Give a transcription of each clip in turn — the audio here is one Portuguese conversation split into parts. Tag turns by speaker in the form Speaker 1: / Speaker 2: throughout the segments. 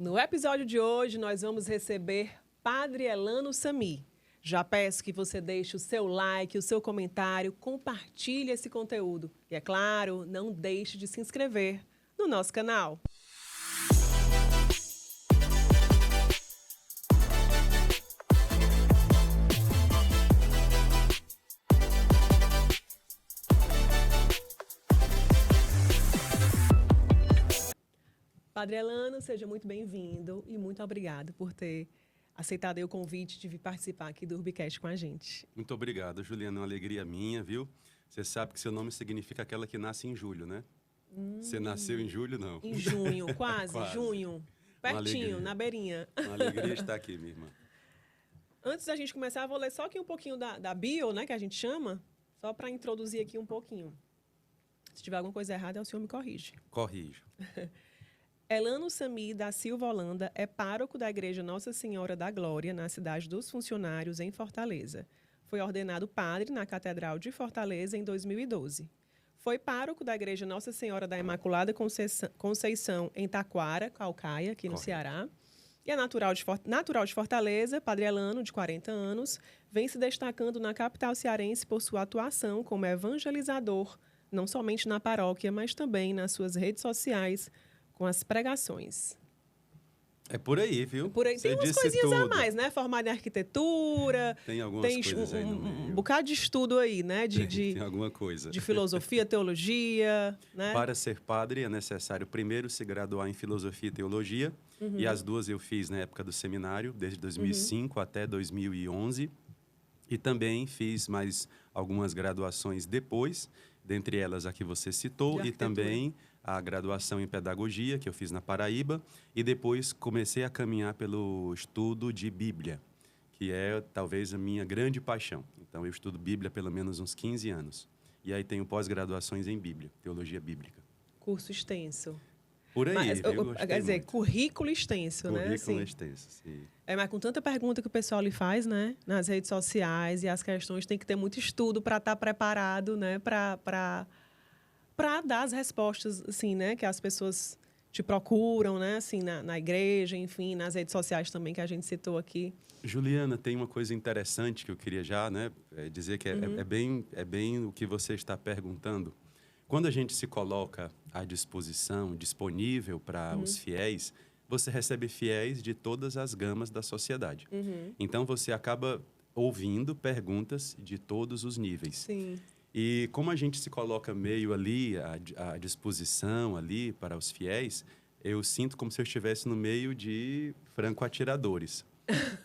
Speaker 1: No episódio de hoje, nós vamos receber Padre Elano Sami. Já peço que você deixe o seu like, o seu comentário, compartilhe esse conteúdo. E, é claro, não deixe de se inscrever no nosso canal. Padre Elano, seja muito bem-vindo e muito obrigado por ter aceitado aí o convite de vir participar aqui do Urbicast com a gente.
Speaker 2: Muito obrigado, Juliana. É uma alegria minha, viu? Você sabe que seu nome significa aquela que nasce em julho, né? Você nasceu em julho, não?
Speaker 1: Em junho, quase. Junho. Pertinho, na beirinha.
Speaker 2: Uma alegria estar aqui, minha irmã.
Speaker 1: Antes da gente começar, eu vou ler só aqui um pouquinho da bio, né, que a gente chama, só para introduzir aqui um pouquinho. Se tiver alguma coisa errada, o senhor me corrige.
Speaker 2: Corrijo.
Speaker 1: Elano Sami da Silva Holanda é pároco da Igreja Nossa Senhora da Glória, na cidade dos Funcionários, em Fortaleza. Foi ordenado padre na Catedral de Fortaleza em 2012. Foi pároco da Igreja Nossa Senhora da Imaculada Conceição, em Taquara, Caucaia, aqui no Ceará. E é natural de Fortaleza, Padre Elano, de 40 anos, vem se destacando na capital cearense por sua atuação como evangelizador, não somente na paróquia, mas também nas suas redes sociais, com as pregações.
Speaker 2: É por aí, viu?
Speaker 1: Por aí. Tem umas coisinhas a mais, né? Formado em arquitetura.
Speaker 2: Tem algumas coisas aí no meio.
Speaker 1: Um bocado de estudo aí, né?
Speaker 2: Tem alguma coisa.
Speaker 1: De filosofia, teologia, né?
Speaker 2: Para ser padre é necessário primeiro se graduar em filosofia e teologia. E as duas eu fiz na época do seminário, desde 2005 até 2011. E também fiz mais algumas graduações depois, dentre elas a que você citou, e também a graduação em pedagogia, que eu fiz na Paraíba, e depois comecei a caminhar pelo estudo de Bíblia, que é talvez a minha grande paixão. Então, eu estudo Bíblia há pelo menos uns 15 anos. E aí tenho pós-graduações em Bíblia, teologia bíblica.
Speaker 1: Curso extenso.
Speaker 2: Por aí,
Speaker 1: quer dizer, currículo extenso, né?
Speaker 2: Currículo extenso, sim.
Speaker 1: Mas com tanta pergunta que o pessoal lhe faz, né? Nas redes sociais e as questões, tem que ter muito estudo para estar preparado, né? Para dar as respostas, assim, né? Que as pessoas te procuram, né? Assim, na igreja, enfim, nas redes sociais também, que a gente citou aqui.
Speaker 2: Juliana, tem uma coisa interessante que eu queria já, né? Dizer que é bem o que você está perguntando. Quando a gente se coloca à disposição, disponível para os fiéis, você recebe fiéis de todas as gamas da sociedade. Então, você acaba ouvindo perguntas de todos os níveis.
Speaker 1: Sim.
Speaker 2: E como a gente se coloca meio ali, à disposição ali para os fiéis, eu sinto como se eu estivesse no meio de franco-atiradores.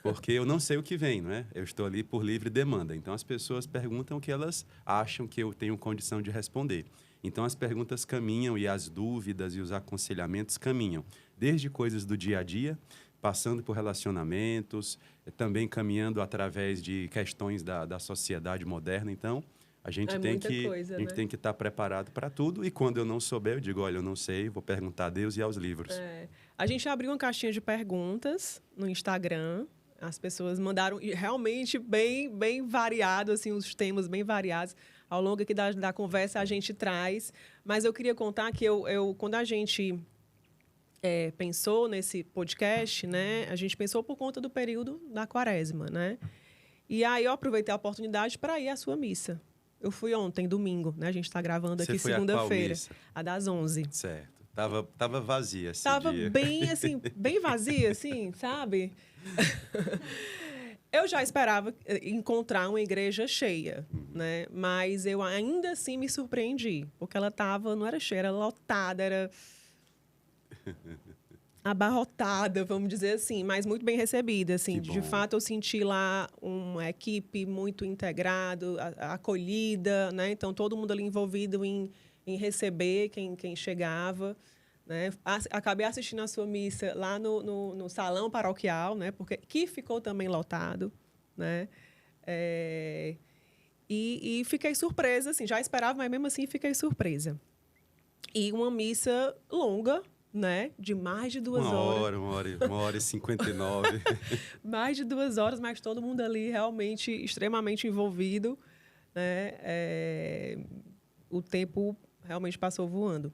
Speaker 2: Porque eu não sei o que vem, não é? Eu estou ali por livre demanda. Então, as pessoas perguntam o que elas acham que eu tenho condição de responder. Então, as perguntas caminham e as dúvidas e os aconselhamentos caminham. Desde coisas do dia a dia, passando por relacionamentos, também caminhando através de questões da sociedade moderna. Então, a gente tem que estar preparado para tudo. E quando eu não souber, eu digo, olha, eu não sei, vou perguntar a Deus e aos livros.
Speaker 1: A gente abriu uma caixinha de perguntas no Instagram. As pessoas mandaram realmente bem variado, assim, os temas bem variados. Ao longo aqui da conversa a gente traz. Mas eu queria contar que quando a gente pensou nesse podcast, né? A gente pensou por conta do período da Quaresma, né? E aí eu aproveitei a oportunidade para ir à sua missa. Eu fui ontem, domingo, né? A gente está gravando aqui segunda-feira. A das 11.
Speaker 2: Certo. Tava vazia esse
Speaker 1: dia. Tava bem, assim, bem vazia, assim, sabe? Eu já esperava encontrar uma igreja cheia, né? Mas eu ainda assim me surpreendi. Porque ela não era cheia, era lotada, era abarrotada, vamos dizer assim, mas muito bem recebida, assim. De fato, eu senti lá uma equipe muito integrada, acolhida, né? Então, todo mundo ali envolvido em receber quem chegava, né? Acabei assistindo a sua missa lá no salão paroquial, né? Que ficou também lotado, né? E fiquei surpresa, assim, já esperava, mas mesmo assim fiquei surpresa. E uma missa longa, né? De mais de 2 horas.
Speaker 2: 1h59.
Speaker 1: Mais de 2 horas, mas todo mundo ali realmente extremamente envolvido, né? O tempo realmente passou voando.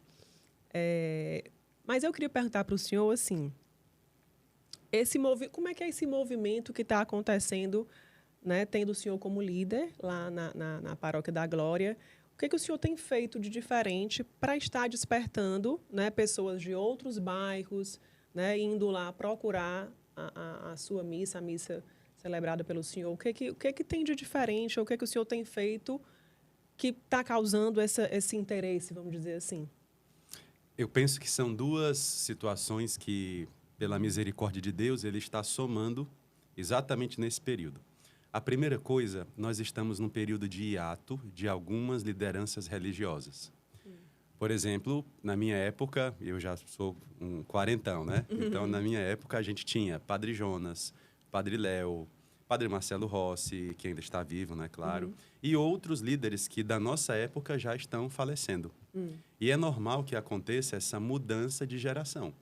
Speaker 1: Mas eu queria perguntar para o senhor, assim, Como é que é esse movimento que está acontecendo, né, tendo o senhor como líder lá na Paróquia da Glória? O que o senhor tem feito de diferente para estar despertando, né, pessoas de outros bairros, né, indo lá procurar a sua missa, a missa celebrada pelo senhor? O que tem de diferente? O que o senhor tem feito que está causando esse interesse, vamos dizer assim?
Speaker 2: Eu penso que são duas situações que, pela misericórdia de Deus, ele está somando exatamente nesse período. A primeira coisa, nós estamos num período de hiato de algumas lideranças religiosas. Por exemplo, na minha época, eu já sou um quarentão, né? Então, na minha época, a gente tinha Padre Jonas, Padre Léo, Padre Marcelo Rossi, que ainda está vivo, né? Claro. E outros líderes que, da nossa época, já estão falecendo. E é normal que aconteça essa mudança de geração.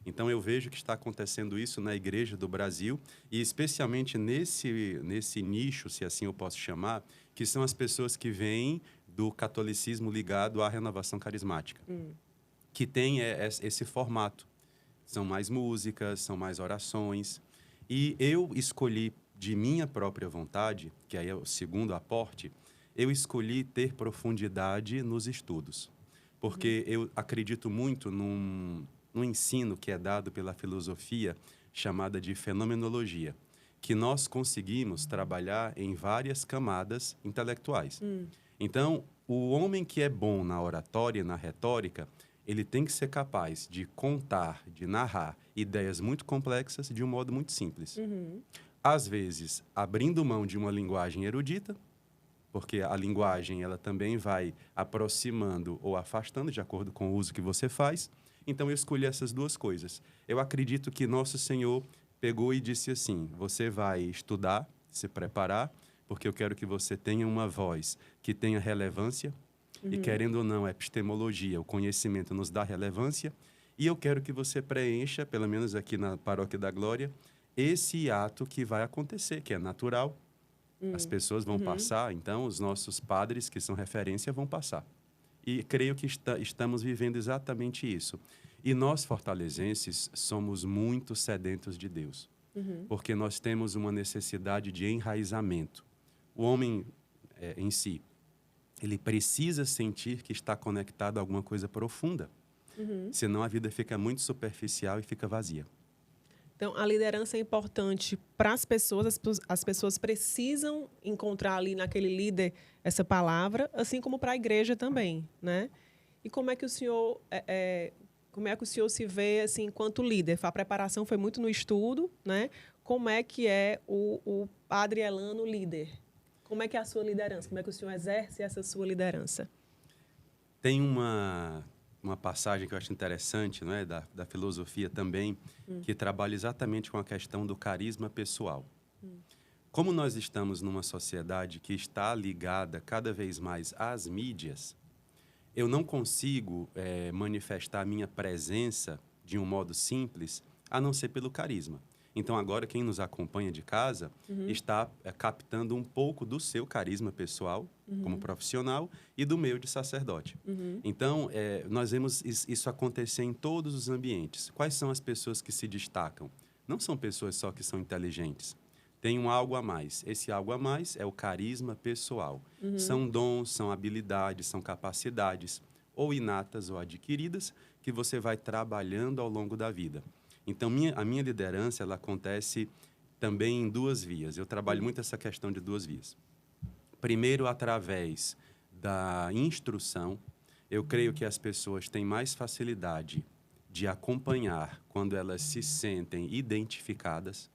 Speaker 2: Então, eu vejo que está acontecendo isso na Igreja do Brasil, e especialmente nesse nicho, se assim eu posso chamar, que são as pessoas que vêm do catolicismo ligado à renovação carismática, que tem esse formato. São mais músicas, são mais orações. E eu escolhi, de minha própria vontade, que aí é o segundo aporte, eu escolhi ter profundidade nos estudos. Porque eu acredito muito num ensino que é dado pela filosofia chamada de fenomenologia, que nós conseguimos trabalhar em várias camadas intelectuais. Então, o homem que é bom na oratória, na retórica, ele tem que ser capaz de contar, de narrar ideias muito complexas de um modo muito simples. Às vezes, abrindo mão de uma linguagem erudita, porque a linguagem ela também vai aproximando ou afastando de acordo com o uso que você faz. Então, eu escolhi essas duas coisas. Eu acredito que Nosso Senhor pegou e disse assim: você vai estudar, se preparar, porque eu quero que você tenha uma voz que tenha relevância, e querendo ou não, a epistemologia, o conhecimento nos dá relevância, e eu quero que você preencha, pelo menos aqui na Paróquia da Glória, esse ato que vai acontecer, que é natural. As pessoas vão passar, então os nossos padres, que são referência, vão passar. E creio que estamos vivendo exatamente isso. E nós, fortalezenses, somos muito sedentos de Deus, porque nós temos uma necessidade de enraizamento. O homem em si, ele precisa sentir que está conectado a alguma coisa profunda. Senão a vida fica muito superficial e fica vazia.
Speaker 1: Então, a liderança é importante para as pessoas precisam encontrar ali naquele líder essa palavra, assim como para a igreja também, né? E como é que o senhor se vê assim enquanto líder? A preparação foi muito no estudo, né? Como é que é o Padre Elano líder? Como é que é a sua liderança? Como é que o senhor exerce essa sua liderança?
Speaker 2: Tem uma passagem que eu acho interessante, não é? da filosofia também, que trabalha exatamente com a questão do carisma pessoal. Como nós estamos numa sociedade que está ligada cada vez mais às mídias, eu não consigo manifestar a minha presença de um modo simples, a não ser pelo carisma. Então, agora, quem nos acompanha de casa está captando um pouco do seu carisma pessoal, como profissional, e do meu de sacerdote. Então, nós vemos isso acontecer em todos os ambientes. Quais são as pessoas que se destacam? Não são pessoas só que são inteligentes. Tem um algo a mais. Esse algo a mais é o carisma pessoal. São dons, são habilidades, são capacidades, ou inatas ou adquiridas, que você vai trabalhando ao longo da vida. Então, a minha liderança, ela acontece também em duas vias. Eu trabalho muito essa questão de duas vias. Primeiro, através da instrução. Eu creio que as pessoas têm mais facilidade de acompanhar quando elas se sentem identificadas.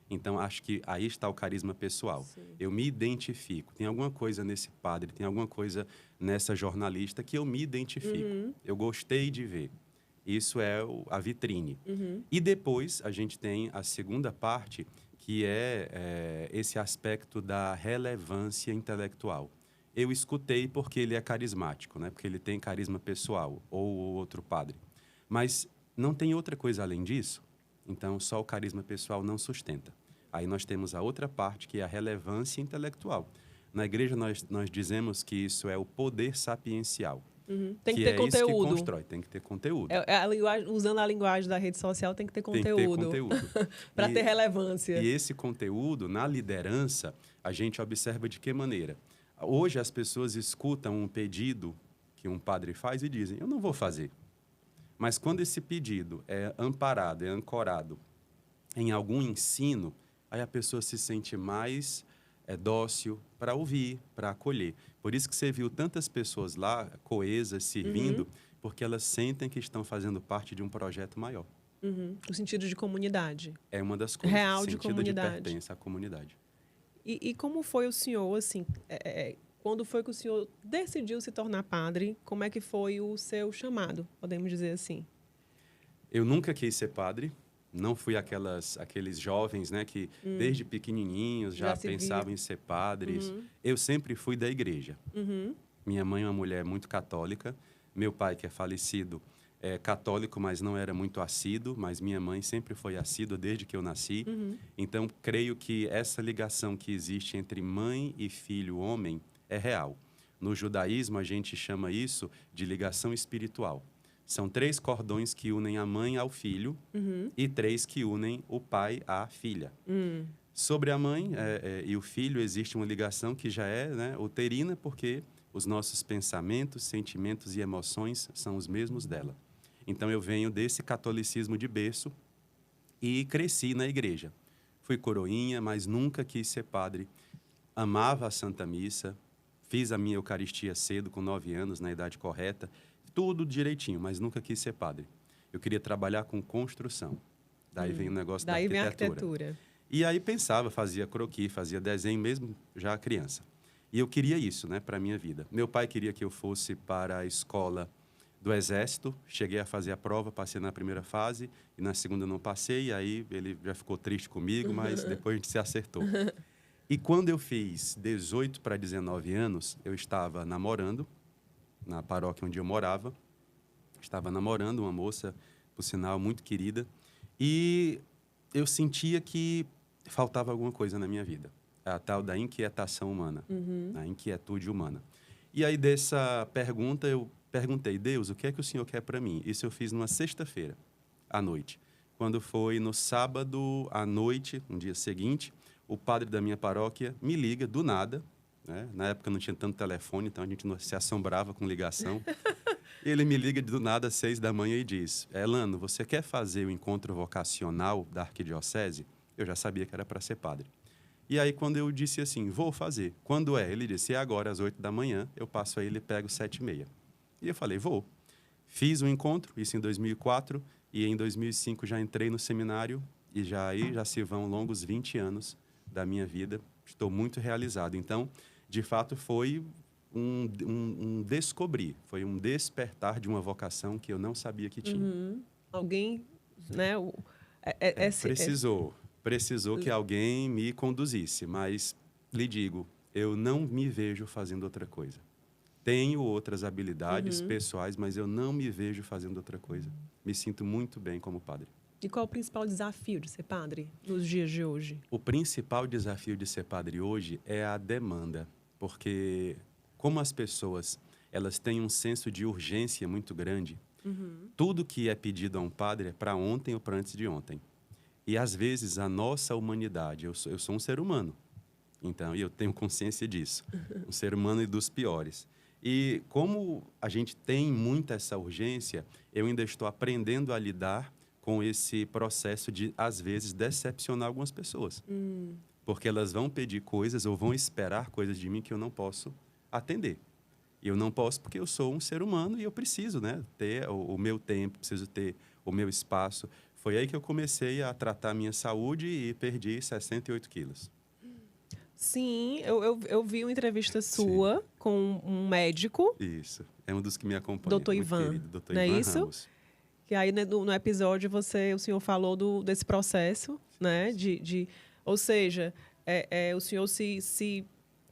Speaker 2: Então, acho que aí está o carisma pessoal.
Speaker 1: Sim.
Speaker 2: Eu me identifico. Tem alguma coisa nesse padre, tem alguma coisa nessa jornalista que eu me identifico. Eu gostei de ver. Isso é a vitrine. E depois, a gente tem a segunda parte, que é esse aspecto da relevância intelectual. Eu escutei porque ele é carismático, né? Porque ele tem carisma pessoal, ou outro padre. Mas não tem outra coisa além disso? Então, só o carisma pessoal não sustenta. Aí nós temos a outra parte, que é a relevância intelectual. Na igreja, nós dizemos que isso é o poder sapiencial.
Speaker 1: Tem que ter
Speaker 2: é isso que
Speaker 1: conteúdo.
Speaker 2: constrói, tem que ter conteúdo.
Speaker 1: Usando a linguagem da rede social, tem que ter conteúdo.
Speaker 2: Tem que ter conteúdo.
Speaker 1: Para ter relevância.
Speaker 2: E esse conteúdo, na liderança, a gente observa de que maneira? Hoje as pessoas escutam um pedido que um padre faz e dizem, eu não vou fazer. Mas quando esse pedido é amparado, é ancorado em algum ensino, aí a pessoa se sente mais dócil para ouvir, para acolher. Por isso que você viu tantas pessoas lá, coesas, servindo, porque elas sentem que estão fazendo parte de um projeto maior.
Speaker 1: O sentido de comunidade.
Speaker 2: É uma das coisas.
Speaker 1: Real de
Speaker 2: sentido
Speaker 1: comunidade.
Speaker 2: de pertença à comunidade.
Speaker 1: E como foi o senhor, assim, quando foi que o senhor decidiu se tornar padre? Como é que foi o seu chamado, podemos dizer assim?
Speaker 2: Eu nunca quis ser padre. Não fui aqueles jovens, né, que desde pequenininhos já pensavam em ser padres. Eu sempre fui da igreja. Minha mãe é uma mulher muito católica. Meu pai, que é falecido, é católico, mas não era muito assíduo. Mas minha mãe sempre foi assídua desde que eu nasci. Então, creio que essa ligação que existe entre mãe e filho homem é real. No judaísmo, a gente chama isso de ligação espiritual. São 3 cordões que unem a mãe ao filho e 3 que unem o pai à filha. Sobre a mãe e o filho existe uma ligação que já é, né, uterina, porque os nossos pensamentos, sentimentos e emoções são os mesmos dela. Então, eu venho desse catolicismo de berço e cresci na igreja. Fui coroinha, mas nunca quis ser padre. Amava a Santa Missa, fiz a minha Eucaristia cedo, com 9 anos, na idade correta. Tudo direitinho, mas nunca quis ser padre. Eu queria trabalhar com construção. Daí vem o negócio da arquitetura.
Speaker 1: Daí vem a arquitetura.
Speaker 2: E aí pensava, fazia croquis, fazia desenho mesmo já criança. E eu queria isso, né, para a minha vida. Meu pai queria que eu fosse para a escola do Exército. Cheguei a fazer a prova, passei na primeira fase e na segunda não passei. E aí ele já ficou triste comigo, mas depois a gente se acertou. E quando eu fiz 18 para 19 anos, eu estava namorando na paróquia onde eu morava. Estava namorando uma moça, por sinal, muito querida. E eu sentia que faltava alguma coisa na minha vida. A tal da inquietação humana, a inquietude humana. E aí, dessa pergunta, eu perguntei, Deus, o que é que o Senhor quer para mim? Isso eu fiz numa sexta-feira, à noite. Quando foi no sábado, à noite, no dia seguinte, o padre da minha paróquia me liga do nada, né? Na época não tinha tanto telefone, então a gente não se assombrava com ligação. Ele me liga do nada às 6 da manhã e diz, Elano, você quer fazer o encontro vocacional da arquidiocese? Eu já sabia que era para ser padre. E aí, quando eu disse assim, vou fazer. Quando é? Ele disse, é agora, às 8 da manhã, eu passo aí e pego 7h30. E eu falei, vou. Fiz o encontro, isso em 2004, e em 2005 já entrei no seminário, e já se vão longos 20 anos da minha vida. Estou muito realizado. Então, de fato, foi um descobrir, foi um despertar de uma vocação que eu não sabia que tinha.
Speaker 1: Alguém, né?
Speaker 2: Precisou que alguém me conduzisse, mas lhe digo, eu não me vejo fazendo outra coisa. Tenho outras habilidades pessoais, mas eu não me vejo fazendo outra coisa. Me sinto muito bem como padre.
Speaker 1: E qual o principal desafio de ser padre nos dias de hoje?
Speaker 2: O principal desafio de ser padre hoje é a demanda, porque como as pessoas elas têm um senso de urgência muito grande, tudo que é pedido a um padre é para ontem ou para antes de ontem. E, às vezes, a nossa humanidade, eu sou um ser humano, então, e eu tenho consciência disso, um ser humano e dos piores. E como a gente tem muita essa urgência, eu ainda estou aprendendo a lidar com esse processo de, às vezes, decepcionar algumas pessoas. Porque elas vão pedir coisas ou vão esperar coisas de mim que eu não posso atender. E eu não posso porque eu sou um ser humano e eu preciso, né, ter o meu tempo, preciso ter o meu espaço. Foi aí que eu comecei a tratar a minha saúde e perdi 68 quilos.
Speaker 1: Sim, eu vi uma entrevista sua com um médico.
Speaker 2: Isso, é um dos que me acompanha.
Speaker 1: Dr. Ivan,
Speaker 2: querido, Dr.
Speaker 1: não é
Speaker 2: Ivan
Speaker 1: isso?
Speaker 2: Ramos.
Speaker 1: Que aí no episódio o senhor falou desse processo, né? Ou seja, o senhor se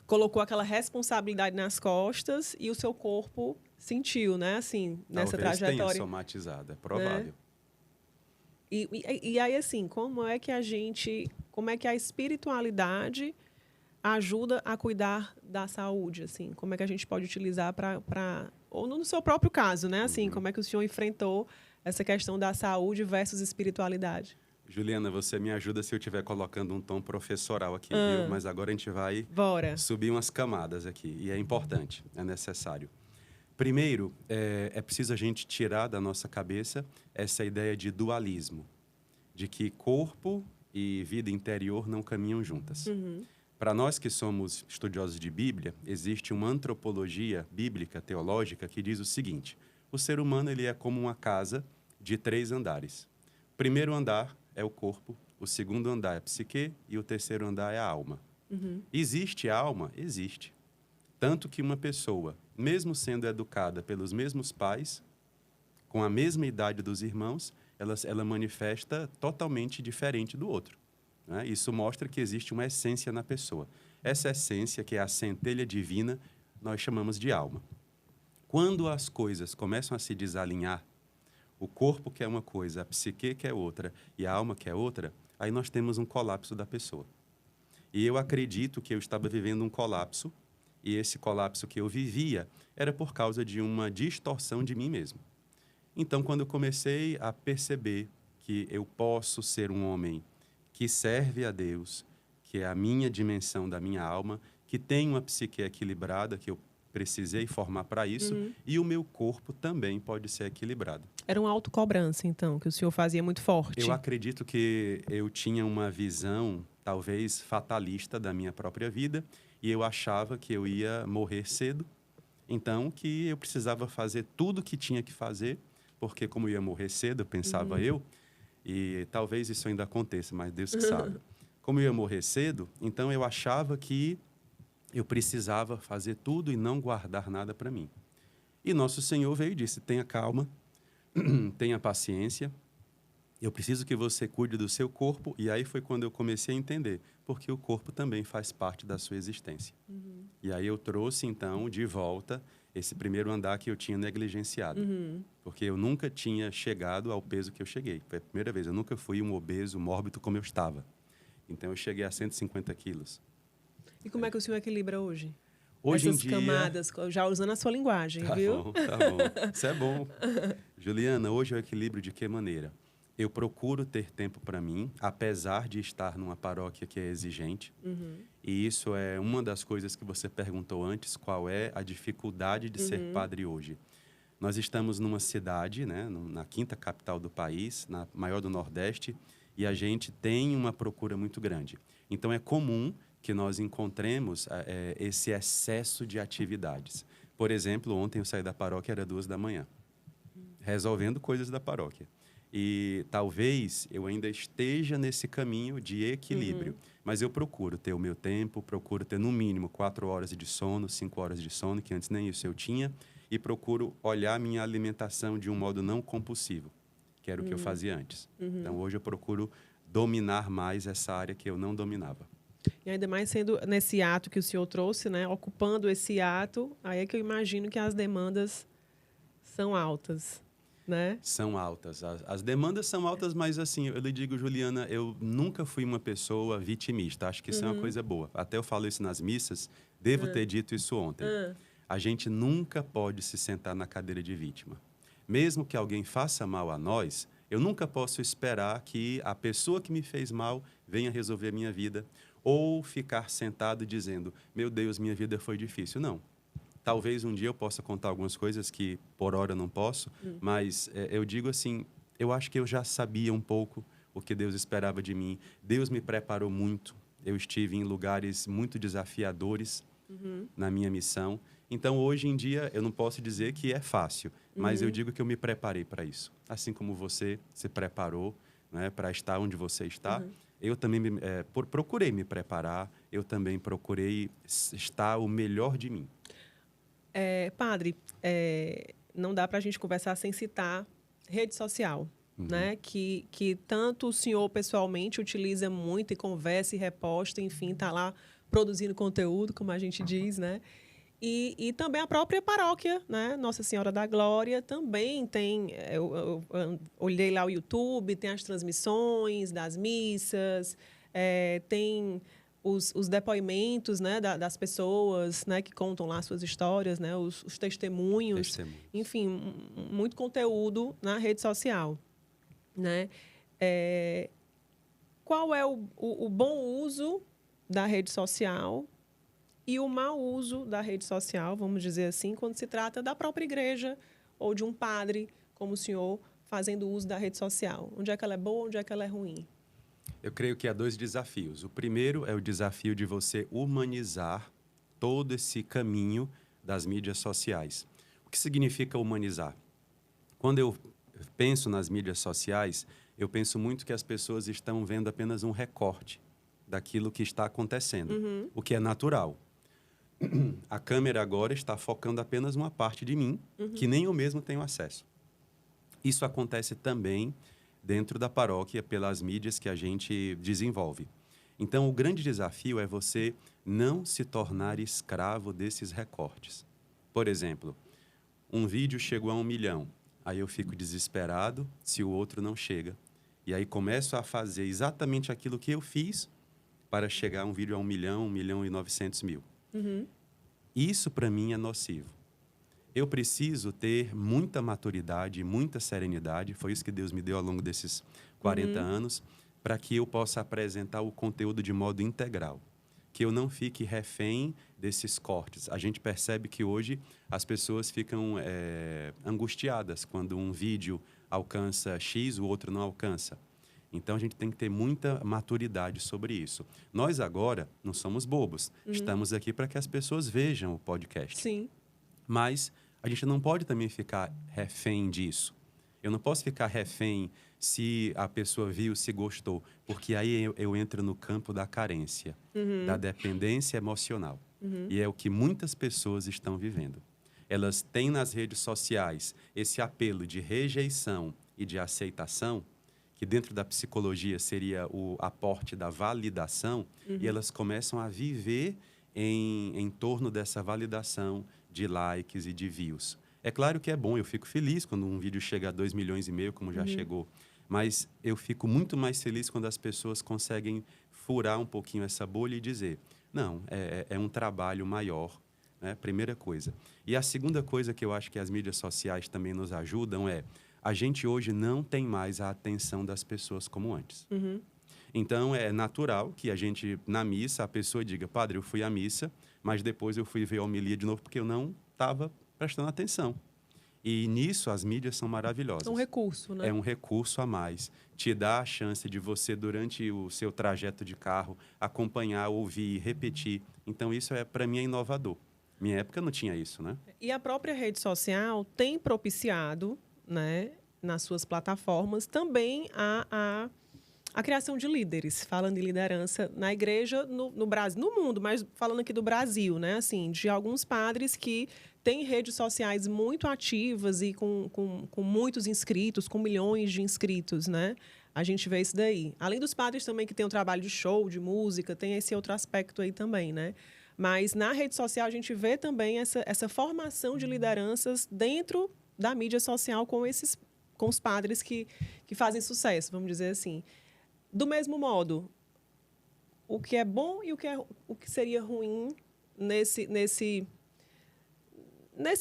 Speaker 1: colocou aquela responsabilidade nas costas e o seu corpo sentiu, né? Assim, nessa trajetória.
Speaker 2: Talvez tenha somatizado, é provável.
Speaker 1: Né? E aí, assim, como é que a espiritualidade ajuda a cuidar da saúde, assim? Como é que a gente pode utilizar para ou no seu próprio caso, né? Assim, como é que o senhor enfrentou essa questão da saúde versus espiritualidade?
Speaker 2: Juliana, você me ajuda se eu estiver colocando um tom professoral aqui, viu? Mas agora a gente vai
Speaker 1: Bora.
Speaker 2: subir umas camadas aqui. E é importante, é necessário. Primeiro, é preciso a gente tirar da nossa cabeça essa ideia de dualismo, de que corpo e vida interior não caminham juntas. Para nós que somos estudiosos de Bíblia, existe uma antropologia bíblica, teológica, que diz o seguinte: o ser humano ele é como uma casa de 3 andares. O primeiro andar é o corpo, o segundo andar é a psique e o terceiro andar é a alma. Existe alma? Existe. Tanto que uma pessoa, mesmo sendo educada pelos mesmos pais, com a mesma idade dos irmãos, ela manifesta totalmente diferente do outro, né? Isso mostra que existe uma essência na pessoa. Essa essência, que é a centelha divina, nós chamamos de alma. Quando as coisas começam a se desalinhar, o corpo quer uma coisa, a psique quer outra e a alma quer outra, aí nós temos um colapso da pessoa. E eu acredito que eu estava vivendo um colapso, e esse colapso que eu vivia era por causa de uma distorção de mim mesmo. Então, quando eu comecei a perceber que eu posso ser um homem que serve a Deus, que é a minha dimensão da minha alma, que tem uma psique equilibrada, que eu precisei formar para isso, e o meu corpo também pode ser equilibrado.
Speaker 1: Era uma autocobrança, então, que o senhor fazia muito forte.
Speaker 2: Eu acredito que eu tinha uma visão, talvez fatalista, da minha própria vida, e eu achava que eu ia morrer cedo, então que eu precisava fazer tudo o que tinha que fazer, porque como eu ia morrer cedo, pensava eu, e talvez isso ainda aconteça, mas Deus que sabe. Como eu ia morrer cedo, então eu achava que eu precisava fazer tudo e não guardar nada para mim. E nosso Senhor veio e disse: tenha calma, tenha paciência, eu preciso que você cuide do seu corpo. E aí foi quando eu comecei a entender, porque o corpo também faz parte da sua existência. E aí eu trouxe, então, de volta esse primeiro andar que eu tinha negligenciado. Porque eu nunca tinha chegado ao peso que eu cheguei. Foi a primeira vez. Eu nunca fui um obeso mórbido como eu estava. Então, eu cheguei a 150 quilos.
Speaker 1: E como é que o senhor equilibra hoje?
Speaker 2: Hoje
Speaker 1: Essas
Speaker 2: em dia...
Speaker 1: camadas, já usando a sua linguagem, viu?
Speaker 2: Tá bom. Isso é bom. Juliana, hoje eu equilibro de que maneira? Eu procuro ter tempo para mim, apesar de estar numa paróquia que é exigente. E isso é uma das coisas que você perguntou antes, qual é a dificuldade de ser padre hoje. Nós estamos numa cidade, né, na 5ª capital do país, na maior do Nordeste, e a gente tem uma procura muito grande. Então, é comum que nós encontremos esse excesso de atividades. Por exemplo, ontem eu saí da paróquia, era 2 da manhã, resolvendo coisas da paróquia. E talvez eu ainda esteja nesse caminho de equilíbrio, mas eu procuro ter o meu tempo, procuro ter no mínimo 4 horas de sono, 5 horas de sono, que antes nem isso eu tinha, e procuro olhar a minha alimentação de um modo não compulsivo, que era o que eu fazia antes. Então, hoje eu procuro dominar mais essa área que eu não dominava.
Speaker 1: E ainda mais sendo nesse ato que o senhor trouxe, né, ocupando esse ato, aí é que eu imagino que as demandas são altas, né?
Speaker 2: São altas. As demandas são altas, mas assim, eu lhe digo, Juliana, eu nunca fui uma pessoa vitimista. Acho que isso é uma coisa boa. Até eu falo isso nas missas, devo ter dito isso ontem. A gente nunca pode se sentar na cadeira de vítima. Mesmo que alguém faça mal a nós, eu nunca posso esperar que a pessoa que me fez mal venha resolver a minha vida, ou ficar sentado dizendo, meu Deus, minha vida foi difícil. Não. Talvez um dia eu possa contar algumas coisas que por hora não posso, mas eu digo assim, eu acho que eu já sabia um pouco o que Deus esperava de mim. Deus me preparou muito. Eu estive em lugares muito desafiadores na minha missão. Então, hoje em dia, eu não posso dizer que é fácil, mas eu digo que eu me preparei para isso. Assim como você se preparou, né, para estar onde você está, eu também procurei me preparar, eu também procurei estar o melhor de mim.
Speaker 1: Padre, não dá para a gente conversar sem citar rede social, né? Que tanto o senhor pessoalmente utiliza muito e conversa e reposta, enfim, está lá produzindo conteúdo, como a gente diz, né? E também a própria paróquia, né? Nossa Senhora da Glória também tem. Eu olhei lá o YouTube, tem as transmissões das missas, tem os depoimentos, né, das pessoas, né, que contam lá suas histórias, né, os testemunhos. Enfim, muito conteúdo na rede social, né? Qual é o bom uso da rede social e o mau uso da rede social, vamos dizer assim, quando se trata da própria igreja ou de um padre, como o senhor, fazendo uso da rede social? Onde é que ela é boa, onde é que ela é ruim?
Speaker 2: Eu creio que há 2 desafios. O primeiro é o desafio de você humanizar todo esse caminho das mídias sociais. O que significa humanizar? Quando eu penso nas mídias sociais, eu penso muito que as pessoas estão vendo apenas um recorte daquilo que está acontecendo, o que é natural. A câmera agora está focando apenas uma parte de mim, que nem eu mesmo tenho acesso. Isso acontece também dentro da paróquia, pelas mídias que a gente desenvolve. Então, o grande desafio é você não se tornar escravo desses recortes. Por exemplo, um vídeo chegou a 1 milhão, aí eu fico desesperado se o outro não chega. E aí começo a fazer exatamente aquilo que eu fiz para chegar um vídeo a 1 milhão, 1 milhão e 900 mil. Isso, para mim, é nocivo. Eu preciso ter muita maturidade, muita serenidade, foi isso que Deus me deu ao longo desses 40 anos, para que eu possa apresentar o conteúdo de modo integral, que eu não fique refém desses cortes. A gente percebe que hoje as pessoas ficam angustiadas quando um vídeo alcança X, o outro não alcança. Então, a gente tem que ter muita maturidade sobre isso. Nós agora não somos bobos, estamos aqui para que as pessoas vejam o podcast.
Speaker 1: Sim.
Speaker 2: Mas a gente não pode também ficar refém disso. Eu não posso ficar refém se a pessoa viu, se gostou, porque aí eu entro no campo da carência, da dependência emocional. E é o que muitas pessoas estão vivendo. Elas têm nas redes sociais esse apelo de rejeição e de aceitação, que dentro da psicologia seria o aporte da validação, e elas começam a viver em torno dessa validação de likes e de views. É claro que é bom, eu fico feliz quando um vídeo chega a 2,5 milhões, como já chegou. Mas eu fico muito mais feliz quando as pessoas conseguem furar um pouquinho essa bolha e dizer, não, é um trabalho maior, né? Primeira coisa. E a segunda coisa que eu acho que as mídias sociais também nos ajudam é, a gente hoje não tem mais a atenção das pessoas como antes. Então, é natural que a gente, na missa, a pessoa diga, padre, eu fui à missa, mas depois eu fui ver a homilia de novo porque eu não estava prestando atenção. E nisso as mídias são maravilhosas.
Speaker 1: É um recurso, né?
Speaker 2: É um recurso a mais. Te dá a chance de você, durante o seu trajeto de carro, acompanhar, ouvir, repetir. Então, isso para mim é inovador. Minha época não tinha isso, né?
Speaker 1: E a própria rede social tem propiciado, né, nas suas plataformas, também a criação de líderes, falando em liderança na igreja, no Brasil, no mundo, mas falando aqui do Brasil, né? Assim, de alguns padres que têm redes sociais muito ativas e com muitos inscritos, com milhões de inscritos, né? A gente vê isso daí. Além dos padres também que tem o trabalho de show, de música, tem esse outro aspecto aí também, né? Mas na rede social a gente vê também essa formação de lideranças dentro da mídia social com os padres que fazem sucesso, vamos dizer assim. Do mesmo modo, o que é bom e o que seria ruim nesse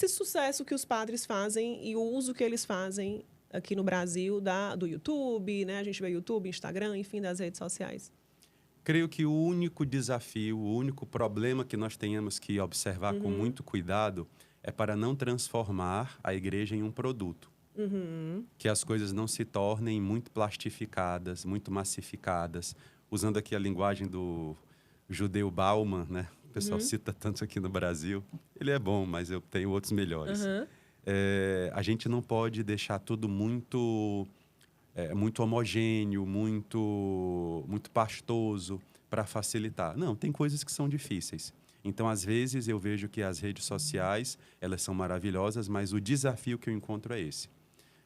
Speaker 1: sucesso que os padres fazem e o uso que eles fazem aqui no Brasil do YouTube, né? A gente vê YouTube, Instagram, enfim, das redes sociais.
Speaker 2: Creio que o único desafio, o único problema que nós tenhamos que observar com muito cuidado é para não transformar a igreja em um produto. Que as coisas não se tornem muito plastificadas, muito massificadas. Usando aqui a linguagem do judeu Bauman, né? O pessoal cita tanto aqui no Brasil. Ele é bom, mas eu tenho outros melhores. A gente não pode deixar tudo muito homogêneo, muito pastoso para facilitar. Não, tem coisas que são difíceis. Então, às vezes, eu vejo que as redes sociais, elas são maravilhosas, mas o desafio que eu encontro é esse.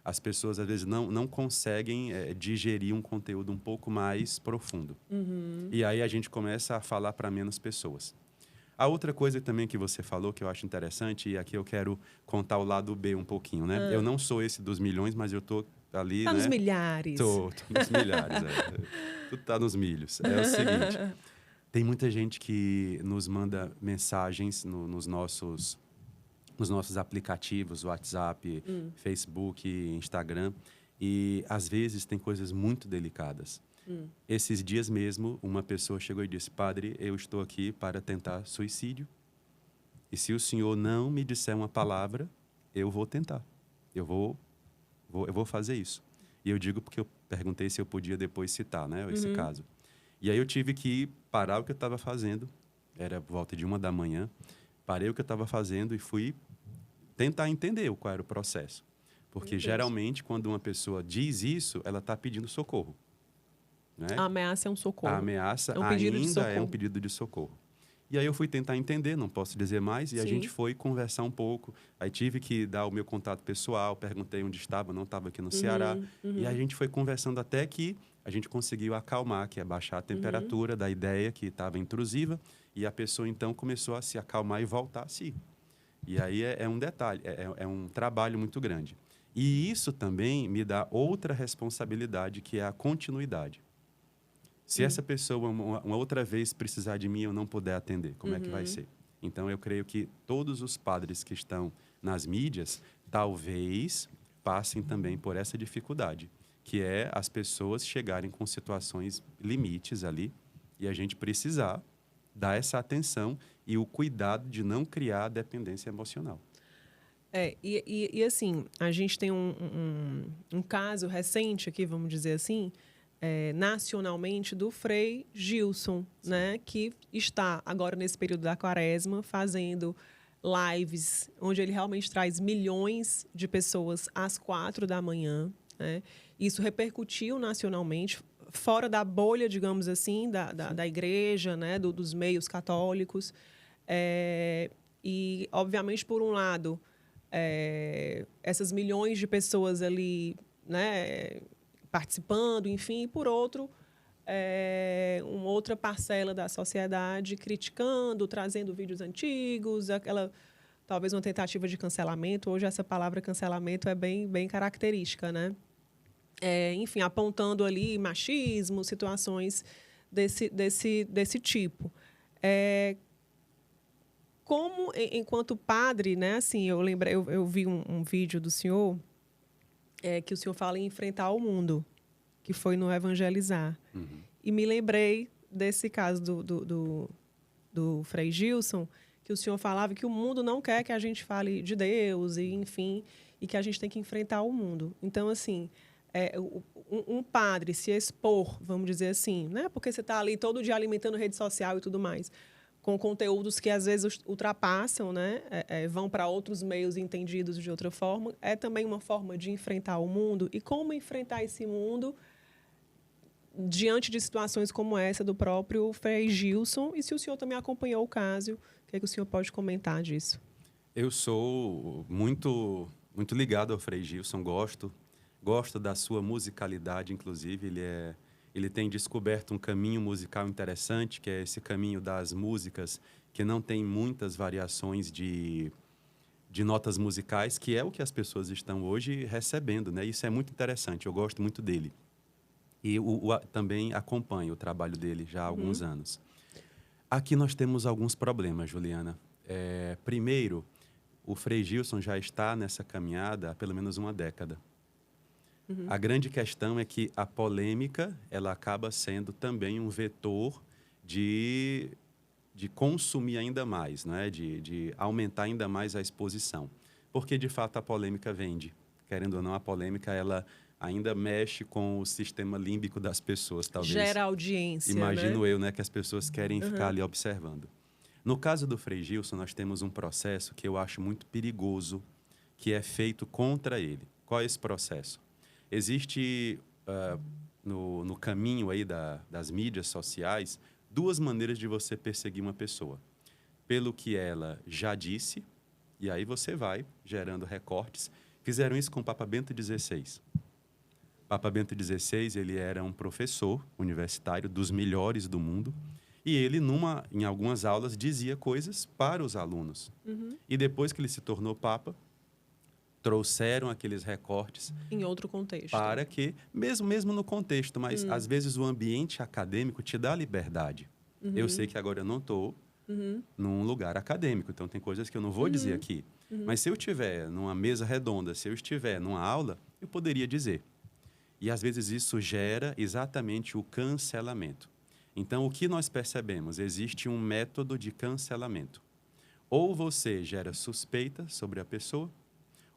Speaker 2: As pessoas, às vezes, não conseguem digerir um conteúdo um pouco mais profundo. E aí a gente começa a falar para menos pessoas. A outra coisa também que você falou, que eu acho interessante, e aqui eu quero contar o lado B um pouquinho, né? Eu não sou esse dos milhões, mas eu tô ali,
Speaker 1: tá,
Speaker 2: né?
Speaker 1: nos milhares.
Speaker 2: Tô nos milhares, Tudo tá nos milhos. É o seguinte, Tem muita gente que nos manda mensagens nos nossos aplicativos, WhatsApp, Facebook, Instagram, e às vezes tem coisas muito delicadas. Esses dias mesmo, uma pessoa chegou e disse: Padre, eu estou aqui para tentar suicídio, e se o senhor não me disser uma palavra, eu vou tentar, eu vou fazer isso. E eu digo porque eu perguntei se eu podia depois citar, né, esse caso. E aí eu tive que parar o que eu estava fazendo, era por volta de 1 da manhã, parei o que eu estava fazendo e fui tentar entender qual era o processo. Porque geralmente, quando uma pessoa diz isso, ela está pedindo socorro. Né?
Speaker 1: A ameaça é um socorro.
Speaker 2: A ameaça
Speaker 1: é um pedido de
Speaker 2: ainda
Speaker 1: socorro.
Speaker 2: é um pedido de socorro. E aí eu fui tentar entender, não posso dizer mais, e a gente foi conversar um pouco. Aí tive que dar o meu contato pessoal, perguntei onde estava, não estava aqui no Ceará. E a gente foi conversando até que a gente conseguiu acalmar, que é baixar a temperatura da ideia que estava intrusiva, e a pessoa então começou a se acalmar e voltar a si. E aí é um detalhe, é um trabalho muito grande. E isso também me dá outra responsabilidade, que é a continuidade. Se essa pessoa, uma outra vez, precisar de mim, eu não puder atender, como é que vai ser? Então, eu creio que todos os padres que estão nas mídias, talvez passem também por essa dificuldade, que é as pessoas chegarem com situações limites ali e a gente precisar dar essa atenção e o cuidado de não criar dependência emocional.
Speaker 1: E assim, a gente tem um caso recente aqui, vamos dizer assim, nacionalmente, do Frei Gilson, né, que está agora nesse período da quaresma fazendo lives onde ele realmente traz milhões de pessoas às 4 da manhã. Né? Isso repercutiu nacionalmente, fora da bolha, digamos assim, da igreja, né, dos meios católicos. E, obviamente, por um lado, essas milhões de pessoas ali, né, participando, enfim, e por outro, uma outra parcela da sociedade criticando, trazendo vídeos antigos, talvez uma tentativa de cancelamento. Hoje essa palavra cancelamento é bem característica, né? Enfim, apontando ali machismo, situações desse tipo. Como, enquanto padre, né? Assim, eu vi um vídeo do senhor que o senhor fala em enfrentar o mundo, que foi no Evangelizar. E me lembrei desse caso do Frei Gilson, que o senhor falava que o mundo não quer que a gente fale de Deus, e enfim, e que a gente tem que enfrentar o mundo. Então, assim, um padre se expor, vamos dizer assim, né? Porque você está ali todo dia alimentando rede social e tudo mais, com conteúdos que às vezes ultrapassam, né? Vão para outros meios entendidos de outra forma. É também uma forma de enfrentar o mundo. E como enfrentar esse mundo diante de situações como essa do próprio Frei Gilson? E se o senhor também acompanhou o caso, o que é que o senhor pode comentar disso?
Speaker 2: Eu sou muito ligado ao Frei Gilson, gosto da sua musicalidade, inclusive. Ele tem descoberto um caminho musical interessante, que é esse caminho das músicas que não tem muitas variações de notas musicais, que é o que as pessoas estão hoje recebendo, né? Isso é muito interessante, eu gosto muito dele. E também acompanho o trabalho dele já há alguns anos. Aqui nós temos alguns problemas, Juliana. Primeiro, o Frei Gilson já está nessa caminhada há pelo menos uma década. A grande questão é que a polêmica ela acaba sendo também um vetor de consumir ainda mais, não é? de aumentar ainda mais a exposição. Porque, de fato, a polêmica vende. Querendo ou não, a polêmica ela ainda mexe com o sistema límbico das pessoas, talvez.
Speaker 1: Gera audiência,
Speaker 2: Imagino
Speaker 1: né?
Speaker 2: eu, né? Que as pessoas querem ficar ali observando. No caso do Frei Gilson, nós temos um processo que eu acho muito perigoso, que é feito contra ele. Qual é esse processo? Existe, no caminho aí das mídias sociais, duas maneiras de você perseguir uma pessoa. Pelo que ela já disse, e aí você vai gerando recortes. Fizeram isso com o Papa Bento XVI. Papa Bento XVI, ele era um professor universitário dos melhores do mundo, e ele, em algumas aulas, dizia coisas para os alunos. E depois que ele se tornou Papa, trouxeram aqueles recortes
Speaker 1: em outro contexto.
Speaker 2: Para que, mesmo no contexto, mas às vezes o ambiente acadêmico te dá liberdade. Eu sei que agora eu não estou num lugar acadêmico, então tem coisas que eu não vou dizer aqui. Mas se eu estiver numa mesa redonda, se eu estiver numa aula, eu poderia dizer. E às vezes isso gera exatamente o cancelamento. Então, o que nós percebemos? Existe um método de cancelamento. Ou você gera suspeita sobre a pessoa,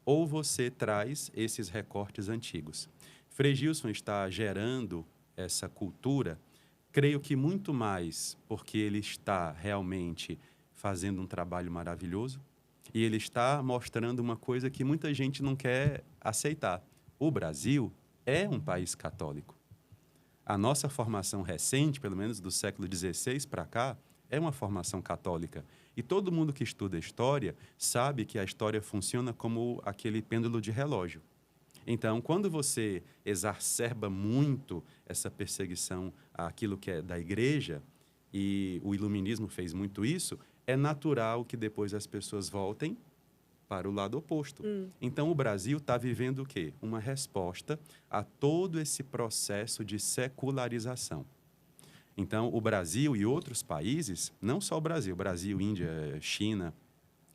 Speaker 2: ou você traz esses recortes antigos. Frei Gilson está gerando essa cultura, creio que muito mais porque ele está realmente fazendo um trabalho maravilhoso e ele está mostrando uma coisa que muita gente não quer aceitar. O Brasil é um país católico. A nossa formação recente, pelo menos do século XVI para cá, é uma formação católica. E todo mundo que estuda história sabe que a história funciona como aquele pêndulo de relógio. Então, quando você exacerba muito essa perseguição àquilo que é da igreja, e o iluminismo fez muito isso, é natural que depois as pessoas voltem para o lado oposto. Então, o Brasil está vivendo o quê? Uma resposta a todo esse processo de secularização. Então, o Brasil e outros países, não só o Brasil, Índia, China,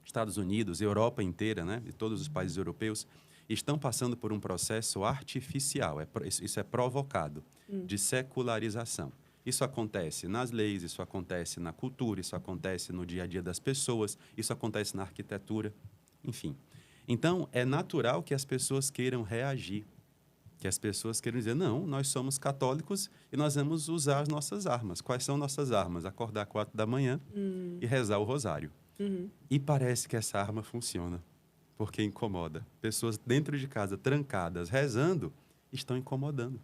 Speaker 2: Estados Unidos, Europa inteira, né, e todos os países europeus, estão passando por um processo artificial, isso é provocado, de secularização. Isso acontece nas leis, isso acontece na cultura, isso acontece no dia a dia das pessoas, isso acontece na arquitetura, enfim. Então, é natural que as pessoas queiram reagir, que as pessoas queiram dizer, não, nós somos católicos e nós vamos usar as nossas armas. Quais são nossas armas? Acordar 4 da manhã e rezar o rosário. E parece que essa arma funciona, porque incomoda. Pessoas dentro de casa, trancadas, rezando, estão incomodando.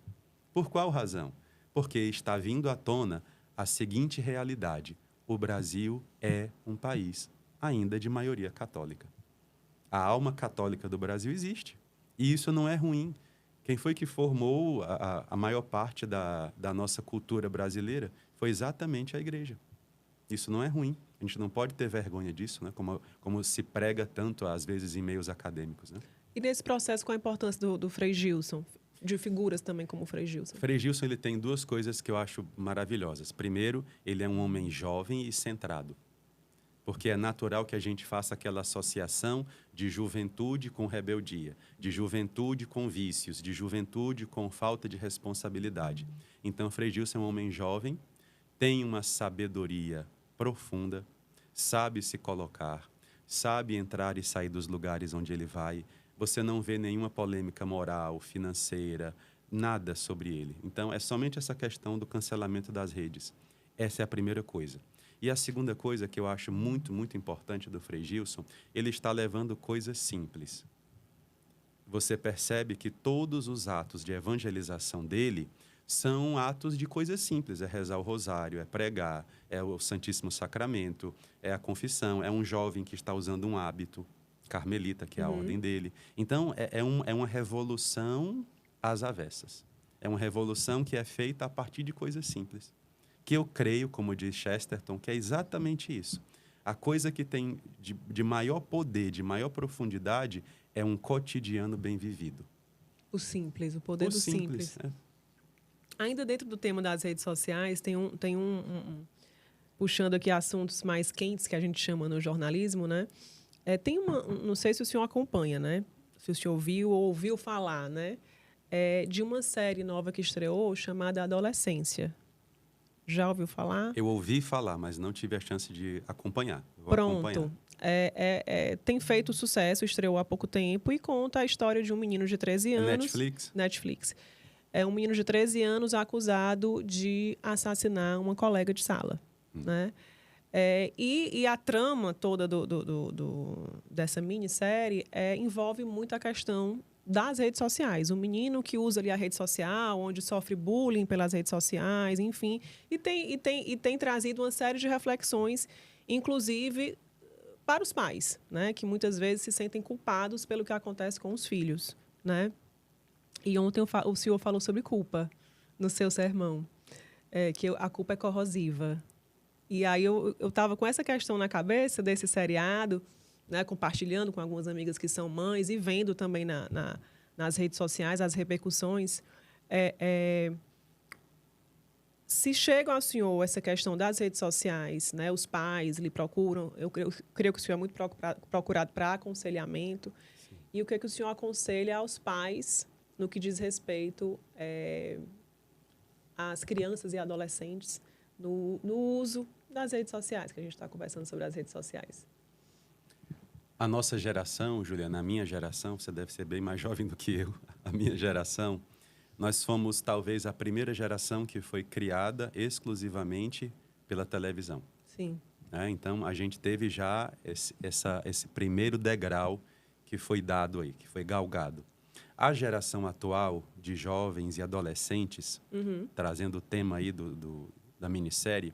Speaker 2: Por qual razão? Porque está vindo à tona a seguinte realidade. O Brasil é um país ainda de maioria católica. A alma católica do Brasil existe. E isso não é ruim. Quem foi que formou a maior parte da nossa cultura brasileira foi exatamente a igreja. Isso não é ruim. A gente não pode ter vergonha disso, né? Como se prega tanto, às vezes, em meios acadêmicos. Né?
Speaker 1: E nesse processo, qual a importância do Frei Gilson? De figuras também como o Frei Gilson?
Speaker 2: Frei Gilson ele tem duas coisas que eu acho maravilhosas. Primeiro, ele é um homem jovem e centrado. Porque é natural que a gente faça aquela associação de juventude com rebeldia, de juventude com vícios, de juventude com falta de responsabilidade. Então, Frei Gilson é um homem jovem, tem uma sabedoria profunda, sabe se colocar, sabe entrar e sair dos lugares onde ele vai. Você não vê nenhuma polêmica moral, financeira, nada sobre ele. Então, é somente essa questão do cancelamento das redes. Essa é a primeira coisa. E a segunda coisa que eu acho muito, muito importante do Frei Gilson, ele está levando coisas simples. Você percebe que todos os atos de evangelização dele são atos de coisas simples. É rezar o rosário, é pregar, é o Santíssimo Sacramento, é a confissão, é um jovem que está usando um hábito carmelita, que é a ordem dele. Então, é uma revolução às avessas. É uma revolução que é feita a partir de coisas simples. Que eu creio, como diz Chesterton, que é exatamente isso. A coisa que tem de maior poder, de maior profundidade, é um cotidiano bem vivido.
Speaker 1: O simples, o poder do simples.
Speaker 2: É.
Speaker 1: Ainda dentro do tema das redes sociais, puxando aqui assuntos mais quentes que a gente chama no jornalismo, né? Tem não sei se o senhor acompanha, né? Se o senhor ouviu ou ouviu falar, né? De uma série nova que estreou chamada Adolescência. Já ouviu falar?
Speaker 2: Eu ouvi falar, mas não tive a chance de acompanhar. Vou
Speaker 1: Pronto.
Speaker 2: acompanhar.
Speaker 1: Tem feito sucesso, estreou há pouco tempo e conta a história de um menino de 13 anos.
Speaker 2: Netflix?
Speaker 1: Netflix. É um menino de 13 anos acusado de assassinar uma colega de sala. Né? E a trama toda dessa minissérie envolve muito a questão das redes sociais. O menino que usa ali a rede social, onde sofre bullying pelas redes sociais, enfim. E tem trazido uma série de reflexões, inclusive para os pais, né? Que muitas vezes se sentem culpados pelo que acontece com os filhos. Né? E ontem o senhor falou sobre culpa no seu sermão, que a culpa é corrosiva. E aí eu estava com essa questão na cabeça desse seriado, né, compartilhando com algumas amigas que são mães e vendo também nas redes sociais as repercussões. Se chega ao senhor essa questão das redes sociais, né, os pais lhe procuram, creio que o senhor é muito procurado para aconselhamento.
Speaker 2: Sim.
Speaker 1: E o que o senhor aconselha aos pais no que diz respeito às crianças e adolescentes no uso das redes sociais, que a gente está conversando sobre as redes sociais?
Speaker 2: A nossa geração, Juliana, a minha geração, você deve ser bem mais jovem do que eu, a minha geração, nós fomos talvez a primeira geração que foi criada exclusivamente pela televisão.
Speaker 1: Sim.
Speaker 2: Então, a gente teve já esse primeiro degrau que foi dado aí, que foi galgado. A geração atual de jovens e adolescentes, trazendo o tema aí da minissérie,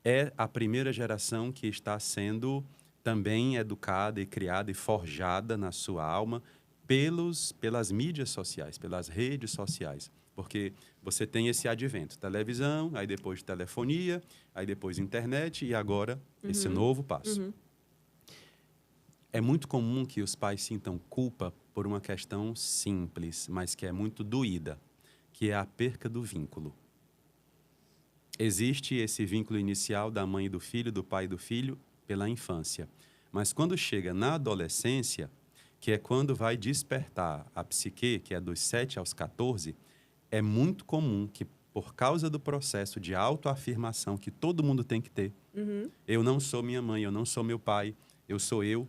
Speaker 2: é a primeira geração que está sendo também educada e criada e forjada na sua alma pelas mídias sociais, pelas redes sociais. Porque você tem esse advento, televisão, aí depois telefonia, aí depois internet e agora esse novo passo. É muito comum que os pais sintam culpa por uma questão simples, mas que é muito doída, que é a perca do vínculo. Existe esse vínculo inicial da mãe e do filho, do pai e do filho, pela infância. Mas quando chega na adolescência, que é quando vai despertar a psique, que é dos 7 aos 14, é muito comum que, por causa do processo de autoafirmação que todo mundo tem que ter, eu não sou minha mãe, eu não sou meu pai, eu sou eu,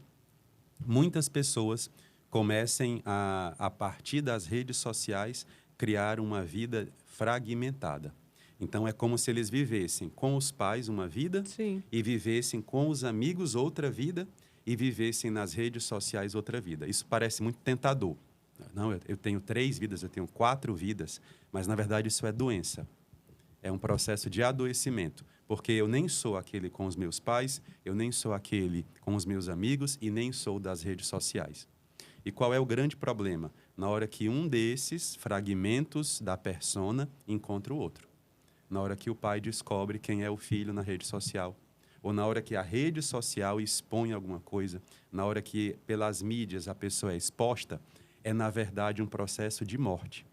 Speaker 2: muitas pessoas comecem a partir das redes sociais, criar uma vida fragmentada. Então, é como se eles vivessem com os pais uma vida.
Speaker 1: Sim.
Speaker 2: E vivessem com os amigos outra vida e vivessem nas redes sociais outra vida. Isso parece muito tentador. Não, eu tenho 3 vidas, eu tenho 4 vidas, mas, na verdade, isso é doença. É um processo de adoecimento, porque eu nem sou aquele com os meus pais, eu nem sou aquele com os meus amigos e nem sou das redes sociais. E qual é o grande problema? Na hora que um desses fragmentos da persona encontra o outro. Na hora que o pai descobre quem é o filho na rede social, ou na hora que a rede social expõe alguma coisa, na hora que pelas mídias a pessoa é exposta, é na verdade um processo de morte.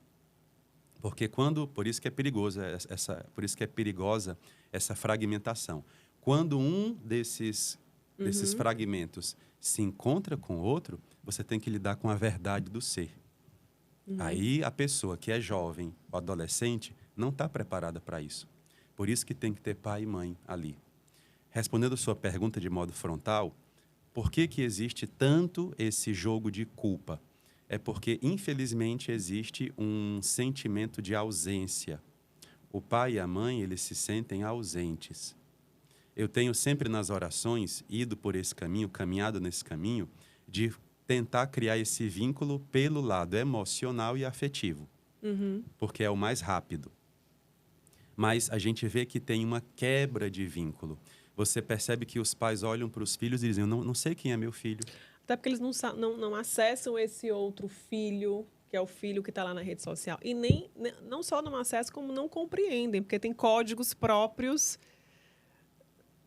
Speaker 2: Porque por isso que é perigoso por isso que é perigosa essa fragmentação. Quando um desses fragmentos se encontra com o outro, você tem que lidar com a verdade do ser. Aí a pessoa que é jovem ou adolescente não está preparada para isso. Por isso que tem que ter pai e mãe ali. Respondendo a sua pergunta de modo frontal, por que existe tanto esse jogo de culpa? É porque, infelizmente, existe um sentimento de ausência. O pai e a mãe, eles se sentem ausentes. Eu tenho sempre nas orações ido por esse caminho, caminhado nesse caminho, de tentar criar esse vínculo pelo lado emocional e afetivo, porque é o mais rápido. Mas a gente vê que tem uma quebra de vínculo. Você percebe que os pais olham para os filhos e dizem, não sei quem é meu filho.
Speaker 1: Até porque eles não acessam esse outro filho, que é o filho que está lá na rede social. E não só não acessam, como não compreendem, porque tem códigos próprios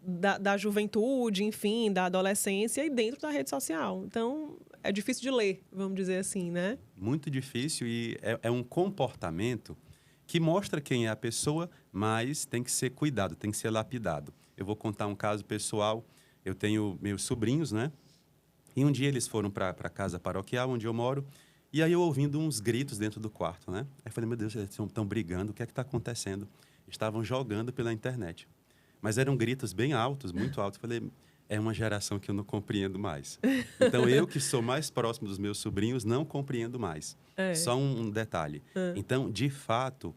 Speaker 1: da juventude, enfim, da adolescência e dentro da rede social. Então, é difícil de ler, vamos dizer assim, né?
Speaker 2: Muito difícil e é um comportamento que mostra quem é a pessoa, mas tem que ser cuidado, tem que ser lapidado. Eu vou contar um caso pessoal. Eu tenho meus sobrinhos, né? E um dia eles foram para a casa paroquial, onde eu moro, e aí eu ouvindo uns gritos dentro do quarto, né? Aí eu falei, meu Deus, eles estão brigando, o que é que está acontecendo? Estavam jogando pela internet. Mas eram gritos bem altos, muito altos. Eu falei, é uma geração que eu não compreendo mais. Então, eu que sou mais próximo dos meus sobrinhos, não compreendo mais.
Speaker 1: É.
Speaker 2: Só um detalhe. Então, de fato,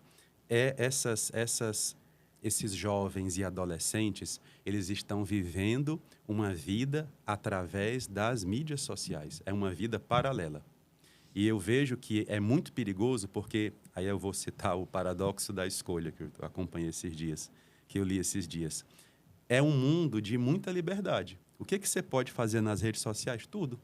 Speaker 2: esses jovens e adolescentes, eles estão vivendo uma vida através das mídias sociais. É uma vida paralela. E eu vejo que é muito perigoso porque, aí eu vou citar o paradoxo da escolha, que eu acompanhei esses dias, que eu li esses dias. É um mundo de muita liberdade. O que você pode fazer nas redes sociais? Tudo.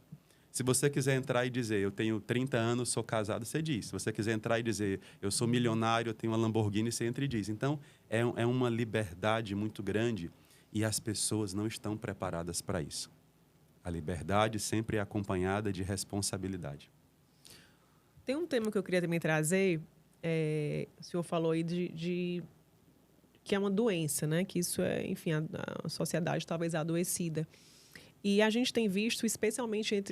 Speaker 2: Se você quiser entrar e dizer, eu tenho 30 anos, sou casado, você diz. Se você quiser entrar e dizer, eu sou milionário, eu tenho uma Lamborghini, você entra e diz. Então, é uma liberdade muito grande e as pessoas não estão preparadas para isso. A liberdade sempre é acompanhada de responsabilidade.
Speaker 1: Tem um tema que eu queria também trazer. O senhor falou aí que é uma doença, né? Que isso é, enfim, a sociedade talvez adoecida. E a gente tem visto, especialmente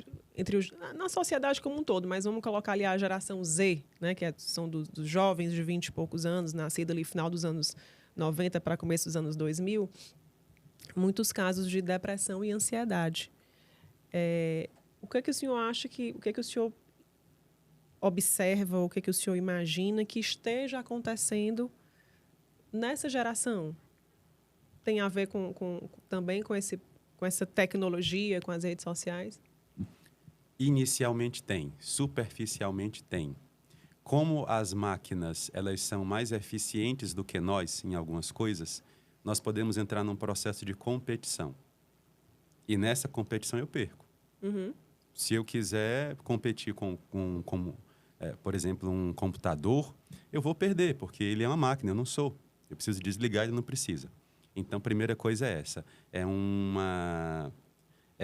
Speaker 1: na sociedade como um todo, mas vamos colocar ali a geração Z, né, que são dos jovens de 20 e poucos anos, nascidos ali final dos anos 90 para começo dos anos 2000, muitos casos de depressão e ansiedade. O que é que o senhor acha o que é que o senhor observa, o que é que o senhor imagina que esteja acontecendo nessa geração? Tem a ver também com essa tecnologia, com as redes sociais?
Speaker 2: Inicialmente tem, superficialmente tem. Como as máquinas elas são mais eficientes do que nós em algumas coisas, nós podemos entrar num processo de competição. E nessa competição eu perco.
Speaker 1: Uhum.
Speaker 2: Se eu quiser competir por exemplo, um computador, eu vou perder, porque ele é uma máquina, eu não sou. Eu preciso desligar, ele não precisa. Então, a primeira coisa é essa. É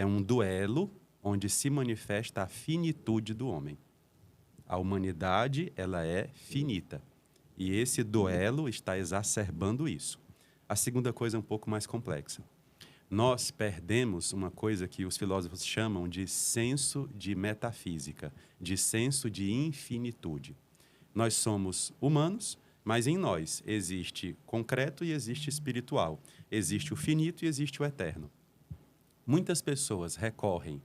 Speaker 2: um duelo onde se manifesta a finitude do homem. A humanidade, ela é finita. E esse duelo está exacerbando isso. A segunda coisa é um pouco mais complexa. Nós perdemos uma coisa que os filósofos chamam de senso de metafísica, de senso de infinitude. Nós somos humanos, mas em nós existe concreto e existe espiritual. Existe o finito e existe o eterno. Muitas pessoas recorrem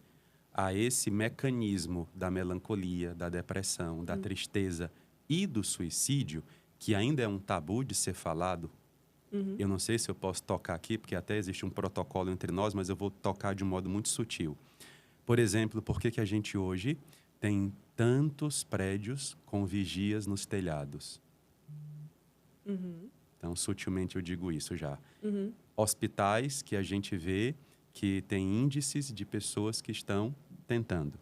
Speaker 2: a esse mecanismo da melancolia, da depressão, da tristeza e do suicídio, que ainda é um tabu de ser falado. Eu não sei se eu posso tocar aqui, porque até existe um protocolo entre nós, mas eu vou tocar de um modo muito sutil. Por exemplo, por que a gente hoje tem tantos prédios com vigias nos telhados? Então, sutilmente eu digo isso já. Hospitais que a gente vê que tem índices de pessoas que estão tentando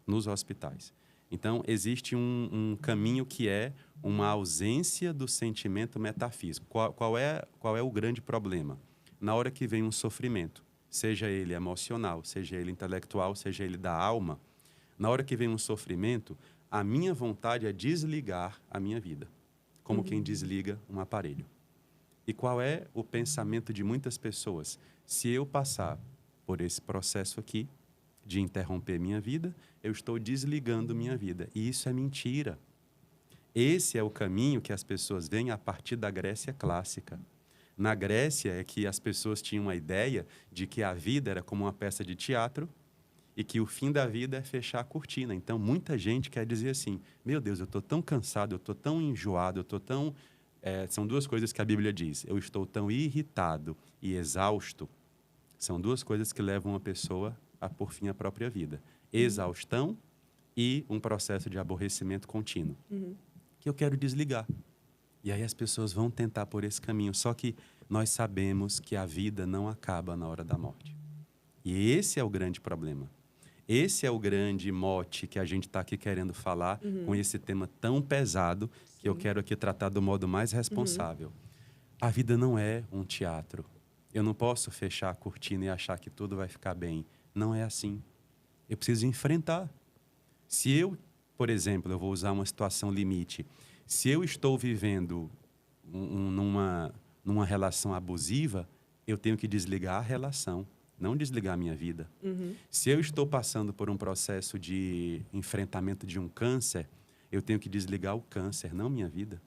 Speaker 2: nos hospitais. Então, existe um caminho que é uma ausência do sentimento metafísico. Qual é o grande problema? Na hora que vem um sofrimento, seja ele emocional, seja ele intelectual, seja ele da alma, na hora que vem um sofrimento, a minha vontade é desligar a minha vida, como quem desliga um aparelho. E qual é o pensamento de muitas pessoas? Se eu passar por esse processo aqui, de interromper minha vida, eu estou desligando minha vida. E isso é mentira. Esse é o caminho que as pessoas veem a partir da Grécia clássica. Na Grécia é que as pessoas tinham a ideia de que a vida era como uma peça de teatro e que o fim da vida é fechar a cortina. Então, muita gente quer dizer assim, meu Deus, eu estou tão cansado, eu estou tão enjoado, eu estou tão... são duas coisas que a Bíblia diz. Eu estou tão irritado e exausto. São duas coisas que levam uma pessoa a por fim a própria vida. Exaustão e um processo de aborrecimento contínuo. Que eu quero desligar. E aí as pessoas vão tentar por esse caminho. Só que nós sabemos que a vida não acaba na hora da morte. E esse é o grande problema. Esse é o grande mote que a gente está aqui querendo falar com esse tema tão pesado que eu quero aqui tratar do modo mais responsável. A vida não é um teatro. Eu não posso fechar a cortina e achar que tudo vai ficar bem. Não é assim. Eu preciso enfrentar. Se eu, por exemplo, eu vou usar uma situação limite. Se eu estou vivendo numa relação abusiva, eu tenho que desligar a relação, não desligar a minha vida. Se eu estou passando por um processo de enfrentamento de um câncer, eu tenho que desligar o câncer, não minha vida.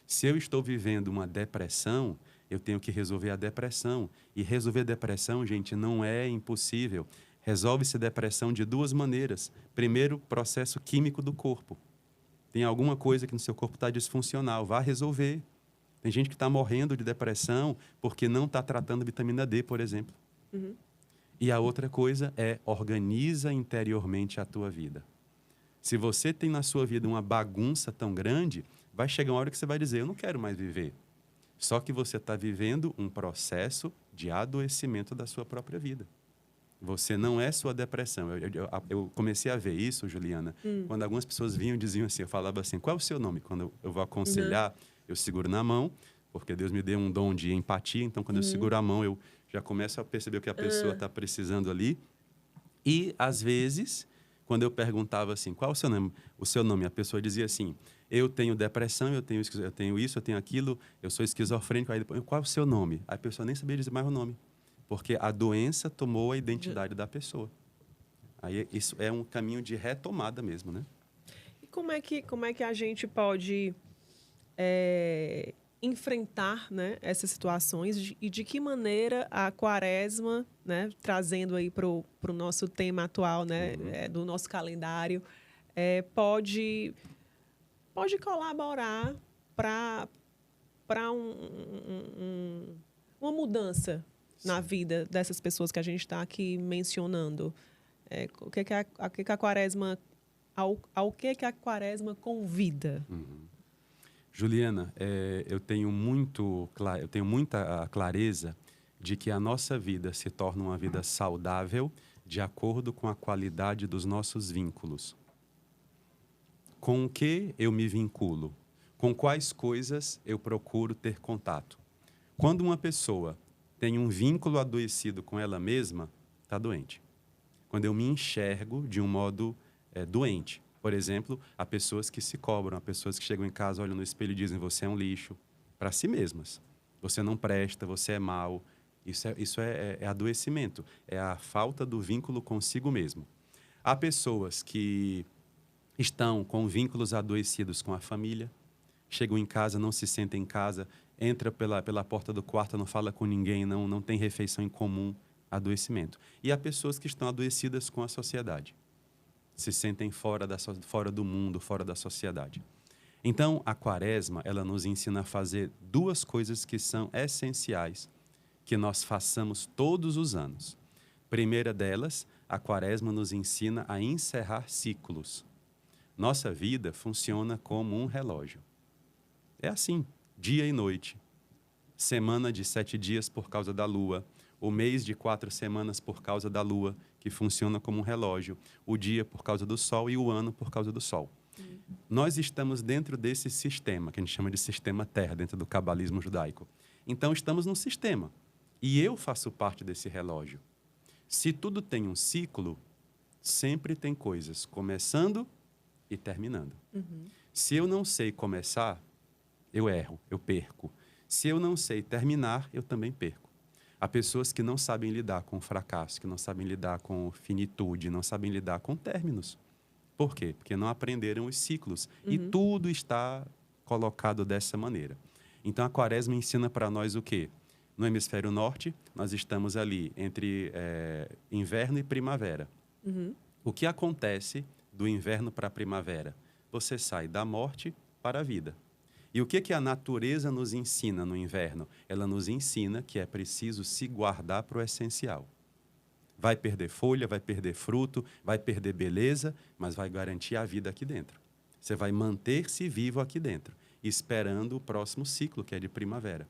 Speaker 2: Se eu estou vivendo uma depressão, eu tenho que resolver a depressão. E resolver a depressão, gente, não é impossível. Resolve-se a depressão de duas maneiras. Primeiro, processo químico do corpo. Tem alguma coisa que no seu corpo está disfuncional, vá resolver. Tem gente que está morrendo de depressão porque não está tratando vitamina D, por exemplo. E a outra coisa é organiza interiormente a tua vida. Se você tem na sua vida uma bagunça tão grande, vai chegar uma hora que você vai dizer, eu não quero mais viver. Só que você está vivendo um processo de adoecimento da sua própria vida. Você não é sua depressão. Eu comecei a ver isso, Juliana, quando algumas pessoas vinham e diziam assim, eu falava assim, qual é o seu nome? Quando eu vou aconselhar, eu seguro na mão, porque Deus me deu um dom de empatia, então quando eu seguro a mão, eu já começo a perceber o que a pessoa está precisando ali. E, às vezes, Quando eu perguntava assim, qual é o seu nome? O seu nome, a pessoa dizia assim, eu tenho depressão, eu tenho isso, eu tenho aquilo, eu sou esquizofrênico. Aí depois, qual é o seu nome? Aí a pessoa nem sabia dizer mais o nome, porque a doença tomou a identidade da pessoa. Aí isso é um caminho de retomada mesmo, né?
Speaker 1: E como é que a gente pode enfrentar, né, essas situações e de que maneira a quaresma, né, trazendo aí para o nosso tema atual, né, do nosso calendário, pode colaborar para uma mudança na vida dessas pessoas que a gente está aqui mencionando. O que que a quaresma, ao que a quaresma convida?
Speaker 2: Juliana, eu tenho muita clareza de que a nossa vida se torna uma vida saudável de acordo com a qualidade dos nossos vínculos. Com o que eu me vinculo? Com quais coisas eu procuro ter contato? Quando uma pessoa tem um vínculo adoecido com ela mesma, está doente. Quando eu me enxergo de um modo doente. Por exemplo, há pessoas que se cobram, há pessoas que chegam em casa, olham no espelho e dizem, você é um lixo, para si mesmas. Você não presta, você é mau. Isso é adoecimento, é a falta do vínculo consigo mesmo. Há pessoas que estão com vínculos adoecidos com a família, chegam em casa, não se sentem em casa, entra pela porta do quarto, não fala com ninguém, não tem refeição em comum, adoecimento. E há pessoas que estão adoecidas com a sociedade. Se sentem fora do mundo, fora da sociedade. Então, a quaresma, ela nos ensina a fazer duas coisas que são essenciais, que nós façamos todos os anos. Primeira delas, a quaresma nos ensina a encerrar ciclos. Nossa vida funciona como um relógio. É assim, dia e noite. Semana de 7 dias por causa da lua. O mês de 4 semanas por causa da lua, que funciona como um relógio. O dia por causa do sol e o ano por causa do sol. Nós estamos dentro desse sistema, que a gente chama de sistema Terra, dentro do cabalismo judaico. Então, estamos num sistema. E eu faço parte desse relógio. Se tudo tem um ciclo, sempre tem coisas começando e terminando. Se eu não sei começar, eu erro, eu perco. Se eu não sei terminar, eu também perco. Há pessoas que não sabem lidar com o fracasso, que não sabem lidar com finitude, não sabem lidar com términos. Por quê? Porque não aprenderam os ciclos. E tudo está colocado dessa maneira. Então, a quaresma ensina para nós o quê? No hemisfério norte, nós estamos ali entre inverno e primavera. O que acontece do inverno para a primavera? Você sai da morte para a vida. E o que a natureza nos ensina no inverno? Ela nos ensina que é preciso se guardar para o essencial. Vai perder folha, vai perder fruto, vai perder beleza, mas vai garantir a vida aqui dentro. Você vai manter-se vivo aqui dentro, esperando o próximo ciclo, que é de primavera.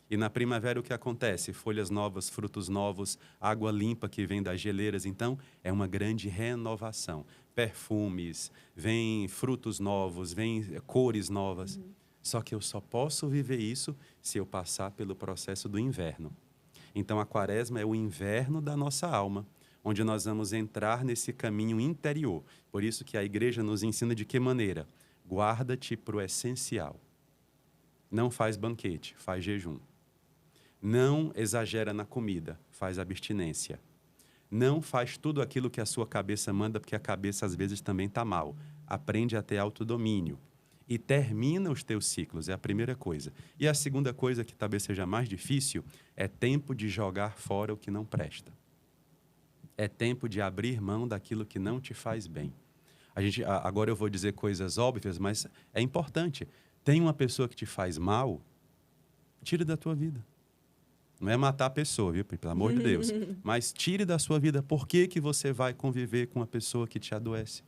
Speaker 2: E na primavera o que acontece? Folhas novas, frutos novos, água limpa que vem das geleiras. Então, é uma grande renovação. Perfumes, vem frutos novos, vem cores novas. Só que eu só posso viver isso se eu passar pelo processo do inverno. Então, a quaresma é o inverno da nossa alma, onde nós vamos entrar nesse caminho interior. Por isso que a igreja nos ensina de que maneira? Guarda-te para o essencial. Não faz banquete, faz jejum. Não exagera na comida, faz abstinência. Não faz tudo aquilo que a sua cabeça manda, porque a cabeça às vezes também está mal. Aprende a ter autodomínio. E termina os teus ciclos, é a primeira coisa. E a segunda coisa, que talvez seja mais difícil, é tempo de jogar fora o que não presta. É tempo de abrir mão daquilo que não te faz bem. Agora eu vou dizer coisas óbvias, mas é importante. Tem uma pessoa que te faz mal, tire da tua vida. Não é matar a pessoa, viu? Pelo amor de Deus. Mas tire da sua vida. Por que você vai conviver com uma pessoa que te adoece?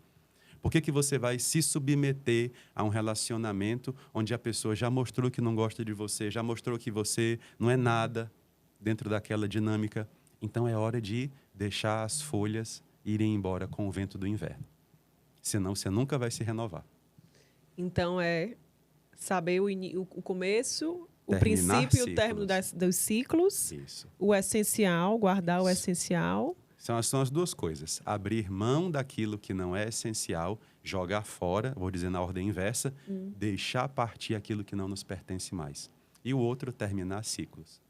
Speaker 2: Por que você vai se submeter a um relacionamento onde a pessoa já mostrou que não gosta de você, já mostrou que você não é nada dentro daquela dinâmica? Então é hora de deixar as folhas irem embora com o vento do inverno. Senão você nunca vai se renovar.
Speaker 1: Então é saber o começo, o
Speaker 2: Terminar
Speaker 1: princípio e o término
Speaker 2: ciclos.
Speaker 1: dos ciclos.
Speaker 2: Isso.
Speaker 1: O essencial, guardar o essencial.
Speaker 2: São as duas coisas. Abrir mão daquilo que não é essencial, jogar fora, vou dizer na ordem inversa, deixar partir aquilo que não nos pertence mais. E o outro, terminar ciclos.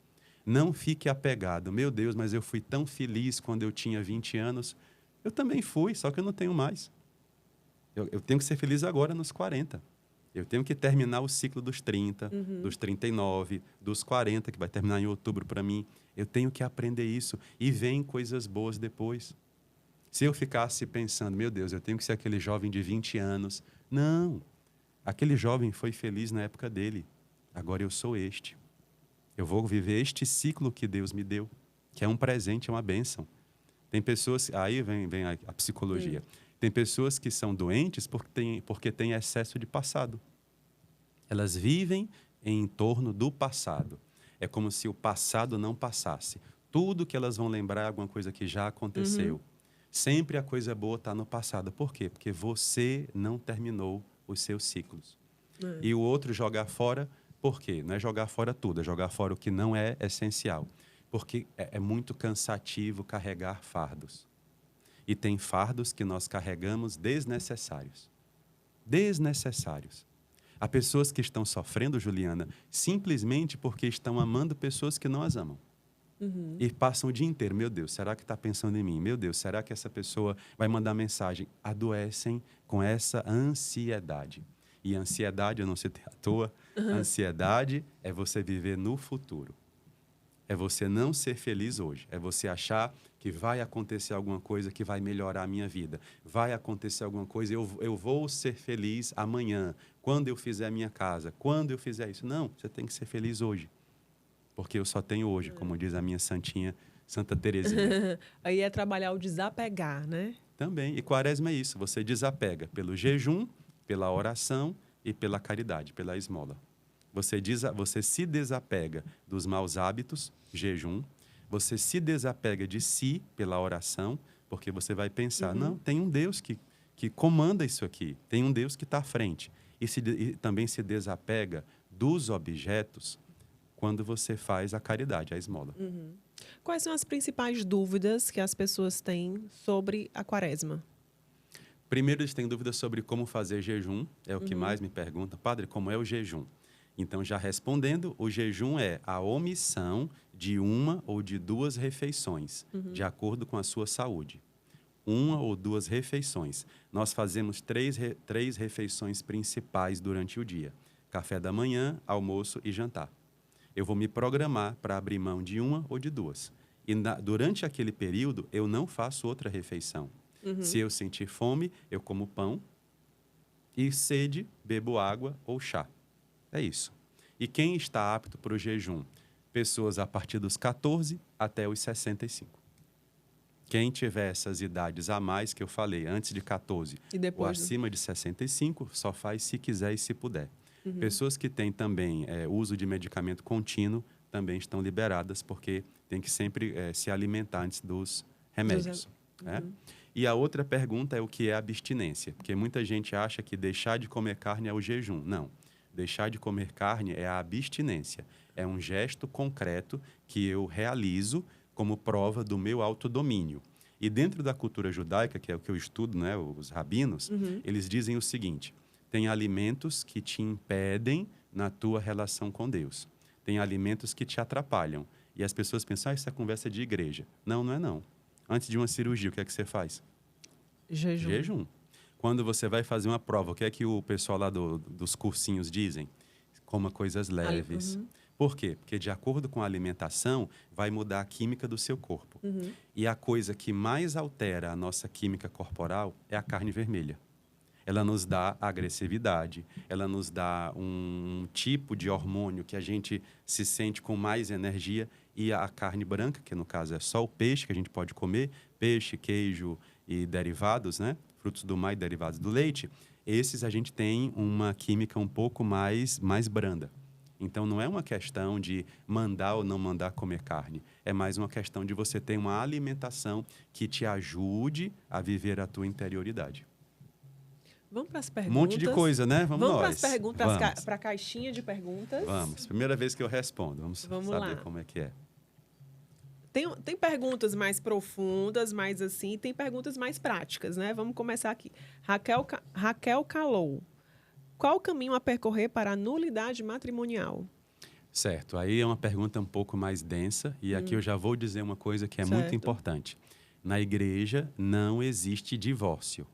Speaker 2: Não fique apegado. Meu Deus, mas eu fui tão feliz quando eu tinha 20 anos. Eu também fui, só que eu não tenho mais. Eu tenho que ser feliz agora nos 40. Eu tenho que terminar o ciclo dos 30, dos 39, dos 40, que vai terminar em outubro para mim. Eu tenho que aprender isso. E vem coisas boas depois. Se eu ficasse pensando, meu Deus, eu tenho que ser aquele jovem de 20 anos. Não. Aquele jovem foi feliz na época dele. Agora eu sou este. Eu vou viver este ciclo que Deus me deu, que é um presente, é uma bênção. Tem pessoas... Aí vem a psicologia. Tem pessoas que são doentes porque têm excesso de passado. Elas vivem em torno do passado. É como se o passado não passasse. Tudo que elas vão lembrar é alguma coisa que já aconteceu. Sempre a coisa boa está no passado. Por quê? Porque você não terminou os seus ciclos. E o outro jogar fora, por quê? Não é jogar fora tudo, é jogar fora o que não é essencial. Porque é muito cansativo carregar fardos. E tem fardos que nós carregamos desnecessários. Desnecessários. Há pessoas que estão sofrendo, Juliana, simplesmente porque estão amando pessoas que não as amam. E passam o dia inteiro, meu Deus, será que está pensando em mim? Meu Deus, será que essa pessoa vai mandar mensagem? Adoecem com essa ansiedade. E a ansiedade, eu não citei à toa, a ansiedade é você viver no futuro. É você não ser feliz hoje. É você achar que vai acontecer alguma coisa que vai melhorar a minha vida. Vai acontecer alguma coisa, eu vou ser feliz amanhã, quando eu fizer a minha casa, quando eu fizer isso. Não, você tem que ser feliz hoje. Porque eu só tenho hoje, como diz a minha santinha, Santa Teresinha.
Speaker 1: Aí é trabalhar o desapegar, né?
Speaker 2: Também. E quaresma é isso. Você desapega pelo jejum, pela oração e pela caridade, pela esmola. Você se desapega dos maus hábitos, jejum. Você se desapega de si pela oração, porque você vai pensar, não, tem um Deus que comanda isso aqui. Tem um Deus que está à frente. E também se desapega dos objetos quando você faz a caridade, a esmola.
Speaker 1: Quais são as principais dúvidas que as pessoas têm sobre a quaresma?
Speaker 2: Primeiro, eles têm dúvidas sobre como fazer jejum. É o que mais me perguntam. Padre, como é o jejum? Então, já respondendo, o jejum é a omissão de uma ou de duas refeições, de acordo com a sua saúde. Uma ou duas refeições. Nós fazemos três refeições principais durante o dia. Café da manhã, almoço e jantar. Eu vou me programar para abrir mão de uma ou de duas. E durante aquele período, eu não faço outra refeição. Se eu sentir fome, eu como pão. E sede, bebo água ou chá. É isso. E quem está apto para o jejum? Pessoas a partir dos 14 até os 65. Quem tiver essas idades a mais que eu falei, antes de 14 ou acima de 65, só faz se quiser e se puder. Pessoas que têm também uso de medicamento contínuo também estão liberadas, porque tem que sempre se alimentar antes dos remédios. E a outra pergunta é o que é abstinência, porque muita gente acha que deixar de comer carne é o jejum. Não. Deixar de comer carne é a abstinência. É um gesto concreto que eu realizo como prova do meu autodomínio. E dentro da cultura judaica, que é o que eu estudo, né, os rabinos, eles dizem o seguinte: tem alimentos que te impedem na tua relação com Deus. Tem alimentos que te atrapalham. E as pessoas pensam, isso é conversa de igreja. Não, não é não. Antes de uma cirurgia, o que é que você faz?
Speaker 1: Jejum.
Speaker 2: Jejum. Quando você vai fazer uma prova, o que é que o pessoal lá dos cursinhos dizem? Coma coisas leves. Por quê? Porque de acordo com a alimentação, vai mudar a química do seu corpo. E a coisa que mais altera a nossa química corporal é a carne vermelha. Ela nos dá agressividade, ela nos dá um tipo de hormônio que a gente se sente com mais energia. E a carne branca, que no caso é só o peixe que a gente pode comer, peixe, queijo e derivados, né? Frutos do mar e derivados do leite, esses a gente tem uma química um pouco mais branda. Então, não é uma questão de mandar ou não mandar comer carne. É mais uma questão de você ter uma alimentação que te ajude a viver a tua interioridade.
Speaker 1: Vamos para as perguntas.
Speaker 2: Um monte de coisa, né? Vamos
Speaker 1: para as perguntas,
Speaker 2: vamos.
Speaker 1: para a caixinha de perguntas.
Speaker 2: Vamos. Primeira vez que eu respondo. Vamos saber
Speaker 1: lá.
Speaker 2: como é que é.
Speaker 1: Tem perguntas mais profundas, mais assim, tem perguntas mais práticas, né? Vamos começar aqui. Raquel Calou. Qual o caminho a percorrer para a nulidade matrimonial?
Speaker 2: Certo, aí é uma pergunta um pouco mais densa e aqui eu já vou dizer uma coisa que é muito
Speaker 1: Certo.
Speaker 2: importante. Na igreja não existe divórcio.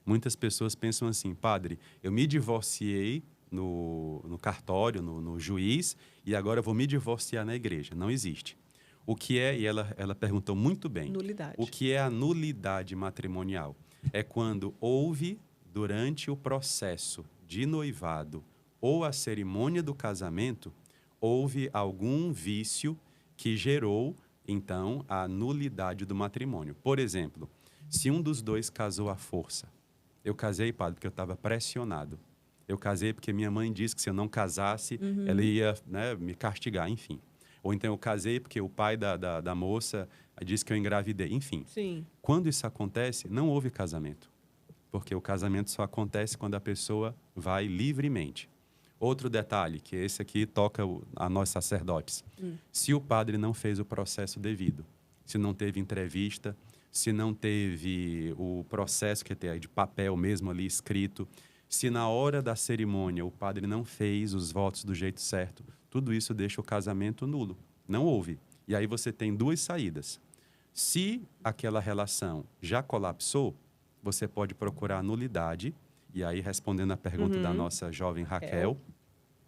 Speaker 2: Muitas pessoas pensam assim, padre, eu me divorciei no cartório, no juiz, e agora eu vou me divorciar na igreja. Não existe. O que é, e ela perguntou muito bem,
Speaker 1: Nulidade.
Speaker 2: o que é a nulidade matrimonial? É quando houve, durante o processo de noivado ou a cerimônia do casamento, houve algum vício que gerou, então, a nulidade do matrimônio. Por exemplo, se um dos dois casou à força. Eu casei, padre, porque eu estava pressionado. Eu casei porque minha mãe disse que se eu não casasse, ela ia, né, me castigar, enfim. Ou então eu casei porque o pai da moça disse que eu engravidei, enfim.
Speaker 1: Sim.
Speaker 2: Quando isso acontece, não houve casamento. Porque o casamento só acontece quando a pessoa vai livremente. Outro detalhe, que esse aqui toca a nós sacerdotes. Se o padre não fez o processo devido, se não teve entrevista, se não teve o processo que tem de papel mesmo ali escrito, se na hora da cerimônia o padre não fez os votos do jeito certo, tudo isso deixa o casamento nulo. Não houve. E aí você tem duas saídas. Se aquela relação já colapsou, você pode procurar nulidade. E aí, respondendo a pergunta da nossa jovem Raquel,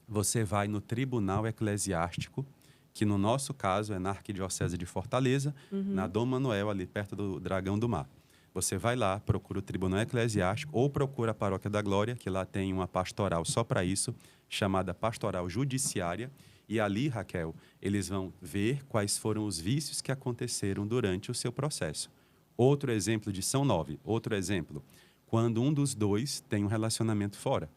Speaker 2: você vai no Tribunal Eclesiástico, que no nosso caso é na Arquidiocese de Fortaleza, na Dom Manuel, ali perto do Dragão do Mar. Você vai lá, procura o Tribunal Eclesiástico ou procura a Paróquia da Glória, que lá tem uma pastoral só para isso, chamada Pastoral Judiciária. E ali, Raquel, eles vão ver quais foram os vícios que aconteceram durante o seu processo. Outro exemplo são 9. Outro exemplo, quando um dos dois tem um relacionamento fora.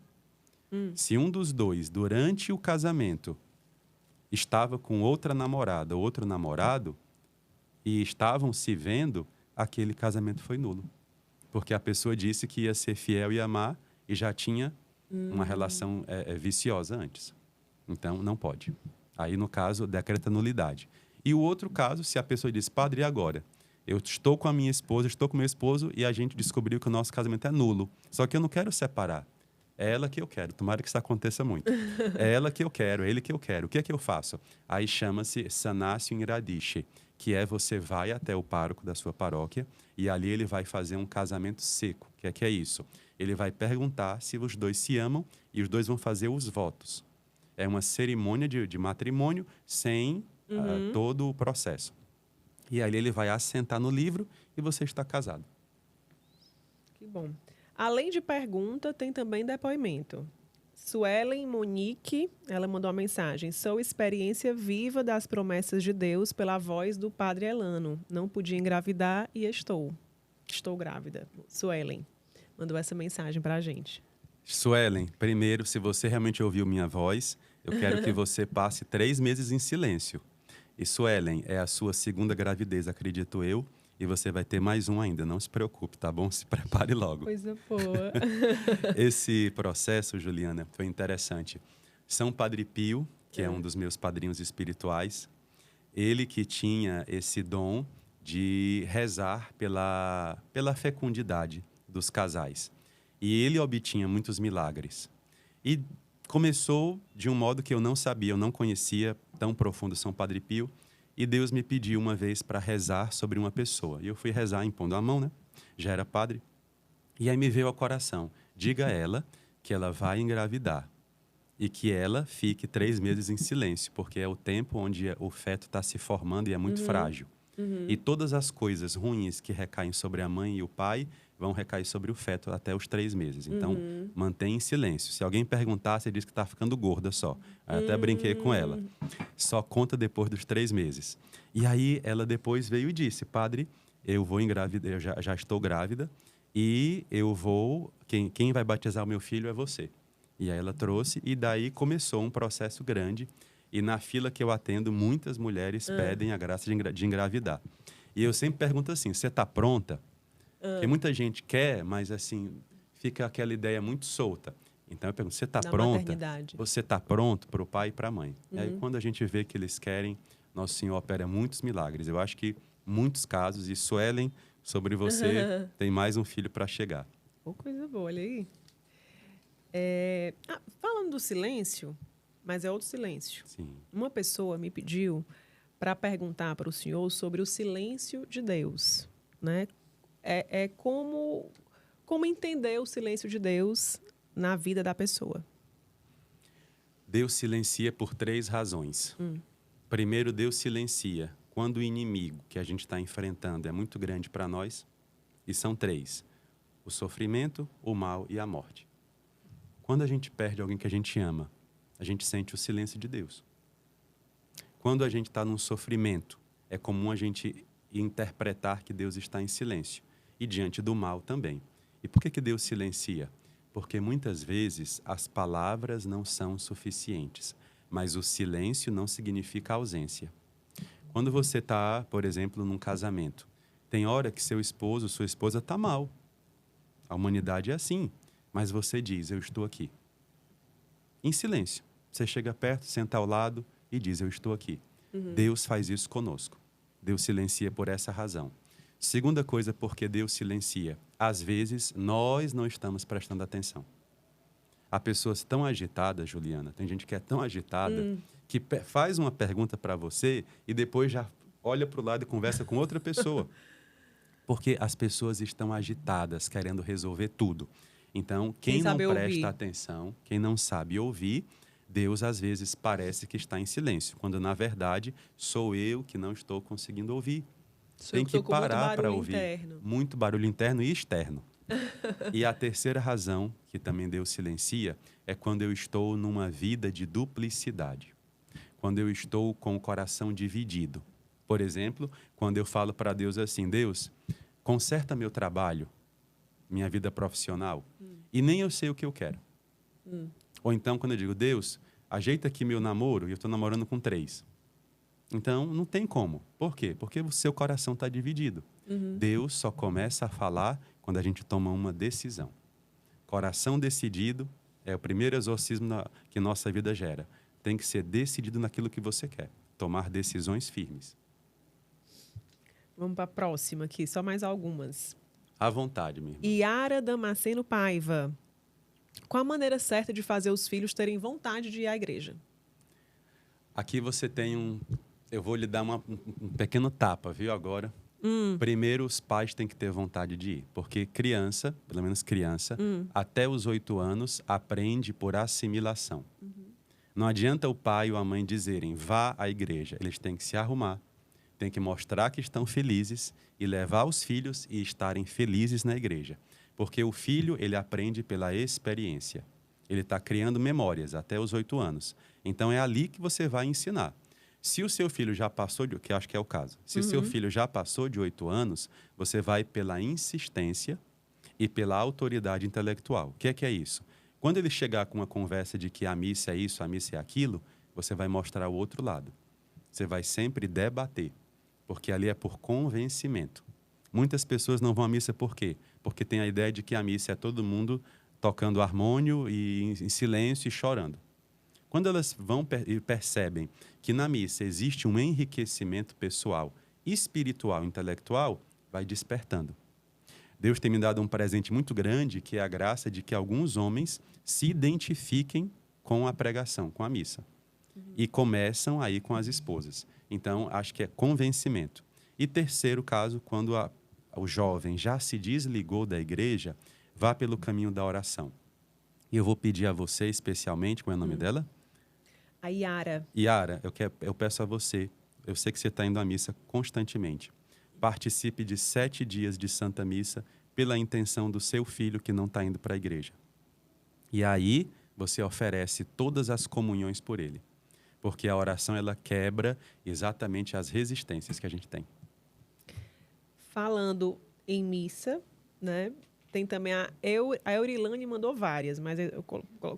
Speaker 2: Se um dos dois, durante o casamento, estava com outra namorada, outro namorado, e estavam se vendo, aquele casamento foi nulo. Porque a pessoa disse que ia ser fiel e amar e já tinha uma relação viciosa antes. Então, não pode. Aí, no caso, decreta nulidade. E o outro caso, se a pessoa diz, padre, e agora? Eu estou com a minha esposa, estou com meu esposo e a gente descobriu que o nosso casamento é nulo. Só que eu não quero separar. É ela que eu quero. Tomara que isso aconteça muito. É ela que eu quero, é ele que eu quero. O que é que eu faço? Aí chama-se sanatio in radice, que é você vai até o pároco da sua paróquia e ali ele vai fazer um casamento seco. O que é isso? Ele vai perguntar se os dois se amam e os dois vão fazer os votos. É uma cerimônia de matrimônio sem todo o processo. E aí ele vai assentar no livro e você está casado.
Speaker 1: Que bom. Além de pergunta, tem também depoimento. Suelen Monique, ela mandou uma mensagem. Sou experiência viva das promessas de Deus pela voz do Padre Elano. Não podia engravidar e estou. Estou grávida. Suelen mandou essa mensagem para a gente.
Speaker 2: Suelen, primeiro, se você realmente ouviu minha voz, eu quero que você passe 3 meses em silêncio. E Suelen, é a sua segunda gravidez, acredito eu, e você vai ter mais um ainda. Não se preocupe, tá bom? Se prepare logo.
Speaker 1: Coisa boa.
Speaker 2: Esse processo, Juliana, foi interessante. São Padre Pio, que é um dos meus padrinhos espirituais, ele que tinha esse dom de rezar pela fecundidade dos casais. E ele obtinha muitos milagres. E começou de um modo que eu não sabia, eu não conhecia tão profundo São Padre Pio. E Deus me pediu uma vez para rezar sobre uma pessoa. E eu fui rezar impondo a mão, né? Já era padre. E aí me veio ao coração, diga a ela que ela vai engravidar. E que ela fique 3 meses em silêncio, porque é o tempo onde o feto está se formando e é muito frágil. E todas as coisas ruins que recaem sobre a mãe e o pai vão recair sobre o feto até os 3 meses. Então, mantém em silêncio. Se alguém perguntar, você diz que está ficando gorda só. Aí até brinquei com ela. Só conta depois dos 3 meses. E aí, ela depois veio e disse, padre, eu vou engravidar, eu já estou grávida e eu vou... Quem vai batizar o meu filho é você. E aí ela trouxe e daí começou um processo grande. E na fila que eu atendo, muitas mulheres pedem a graça de engravidar. E eu sempre pergunto assim, você está pronta? Porque muita gente quer, mas assim, fica aquela ideia muito solta. Então eu pergunto, você está pronta? Você está pronto para o pai e para a mãe? E aí quando a gente vê que eles querem, Nosso Senhor opera muitos milagres. Eu acho que muitos casos, e Suelen, sobre você, tem mais um filho para chegar.
Speaker 1: Oh, coisa boa, olha aí. Falando do silêncio, mas é outro silêncio.
Speaker 2: Sim.
Speaker 1: Uma pessoa me pediu para perguntar para o senhor sobre o silêncio de Deus, né? Como entender o silêncio de Deus na vida da pessoa.
Speaker 2: Deus silencia por 3 razões. Primeiro, Deus silencia quando o inimigo que a gente está enfrentando é muito grande para nós. E são 3: o sofrimento, o mal e a morte. Quando a gente perde alguém que a gente ama, a gente sente o silêncio de Deus. Quando a gente está num sofrimento, é comum a gente interpretar que Deus está em silêncio. E diante do mal também. E por que Deus silencia? Porque muitas vezes as palavras não são suficientes, mas o silêncio não significa ausência. Quando você está, por exemplo, num casamento, tem hora que seu esposo, sua esposa está mal. A humanidade é assim, mas você diz, eu estou aqui. Em silêncio. Você chega perto, senta ao lado e diz, eu estou aqui. Deus faz isso conosco. Deus silencia por essa razão. Segunda coisa, porque Deus silencia. Às vezes, nós não estamos prestando atenção. Há pessoas tão agitadas, Juliana, tem gente que é tão agitada, que faz uma pergunta para você e depois já olha para o lado e conversa com outra pessoa. Porque as pessoas estão agitadas, querendo resolver tudo. Então, quem não presta atenção, quem não sabe ouvir, Deus às vezes parece que está em silêncio, quando na verdade sou eu que não estou conseguindo ouvir. Tem que parar para ouvir. Muito barulho interno e externo. E a terceira razão, que também Deus silencia, é quando eu estou numa vida de duplicidade. Quando eu estou com o coração dividido. Por exemplo, quando eu falo para Deus assim, Deus, conserta meu trabalho, minha vida profissional, e nem eu sei o que eu quero. Ou então, quando eu digo, Deus, ajeita aqui meu namoro, e eu estou namorando com 3. Então, não tem como. Por quê? Porque o seu coração está dividido. Deus só começa a falar quando a gente toma uma decisão. Coração decidido é o primeiro exorcismo que nossa vida gera. Tem que ser decidido naquilo que você quer. Tomar decisões firmes.
Speaker 1: Vamos para a próxima aqui, só mais algumas.
Speaker 2: À vontade, minha irmã.
Speaker 1: Yara Damasceno Paiva. Qual a maneira certa de fazer os filhos terem vontade de ir à igreja?
Speaker 2: Aqui você tem eu vou lhe dar um pequeno tapa, viu, agora. Primeiro, os pais têm que ter vontade de ir. Porque criança, pelo menos criança, até os 8 anos, aprende por assimilação. Não adianta o pai ou a mãe dizerem, vá à igreja. Eles têm que se arrumar, têm que mostrar que estão felizes e levar os filhos e estarem felizes na igreja. Porque o filho, ele aprende pela experiência. Ele está criando memórias até os 8 anos. Então, é ali que você vai ensinar. Se o seu filho já passou, que eu acho que é o caso, se o seu filho já passou de 8 anos, você vai pela insistência e pela autoridade intelectual. O que é isso? Quando ele chegar com uma conversa de que a missa é isso, a missa é aquilo, você vai mostrar o outro lado. Você vai sempre debater, porque ali é por convencimento. Muitas pessoas não vão à missa por quê? Porque tem a ideia de que a missa é todo mundo tocando harmônio e em silêncio e chorando. Quando elas vão e percebem que na missa existe um enriquecimento pessoal, espiritual, intelectual, vai despertando. Deus tem me dado um presente muito grande, que é a graça de que alguns homens se identifiquem com a pregação, com a missa. E começam aí com as esposas. Então, acho que é convencimento. E terceiro caso, quando o jovem já se desligou da igreja, vá pelo caminho da oração. E eu vou pedir a você, especialmente, qual é o nome dela?
Speaker 1: A Yara.
Speaker 2: Yara, eu peço a você, eu sei que você está indo à missa constantemente. Participe de 7 dias de Santa Missa pela intenção do seu filho que não está indo para a igreja. E aí você oferece todas as comunhões por ele. Porque a oração, ela quebra exatamente as resistências que a gente tem.
Speaker 1: Falando em missa, né? Tem também a Eurilane mandou várias, mas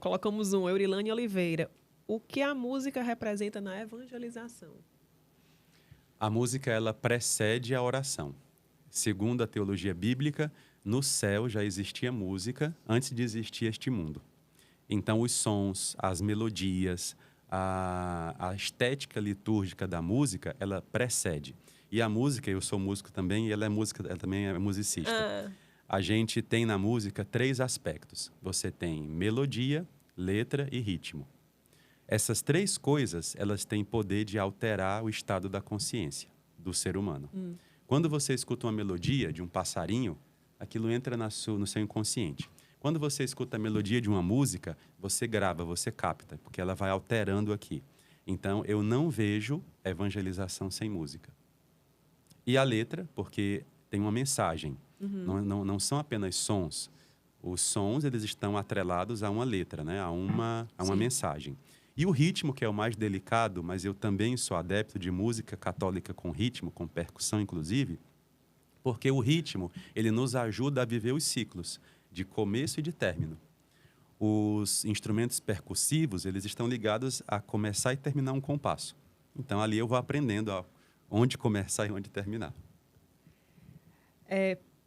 Speaker 1: colocamos Eurilane Oliveira. O que a música representa na evangelização?
Speaker 2: A música, ela precede a oração. Segundo a teologia bíblica, no céu já existia música antes de existir este mundo. Então, os sons, as melodias, a estética litúrgica da música, ela precede. E a música, eu sou músico também, e ela também é musicista.
Speaker 1: Ah,
Speaker 2: A gente tem na música 3 aspectos. Você tem melodia, letra e ritmo. Essas 3 coisas, elas têm poder de alterar o estado da consciência do ser humano. Quando você escuta uma melodia de um passarinho, aquilo entra no seu inconsciente. Quando você escuta a melodia de uma música, você grava, você capta, porque ela vai alterando aqui. Então, eu não vejo evangelização sem música. E a letra, porque tem uma mensagem. Não são apenas sons. Os sons, eles estão atrelados a uma letra, né? a uma
Speaker 1: Sim.
Speaker 2: mensagem. E o ritmo, que é o mais delicado, mas eu também sou adepto de música católica com ritmo, com percussão, inclusive, porque o ritmo, ele nos ajuda a viver os ciclos de começo e de término. Os instrumentos percussivos, eles estão ligados a começar e terminar um compasso. Então, ali eu vou aprendendo onde começar e onde terminar.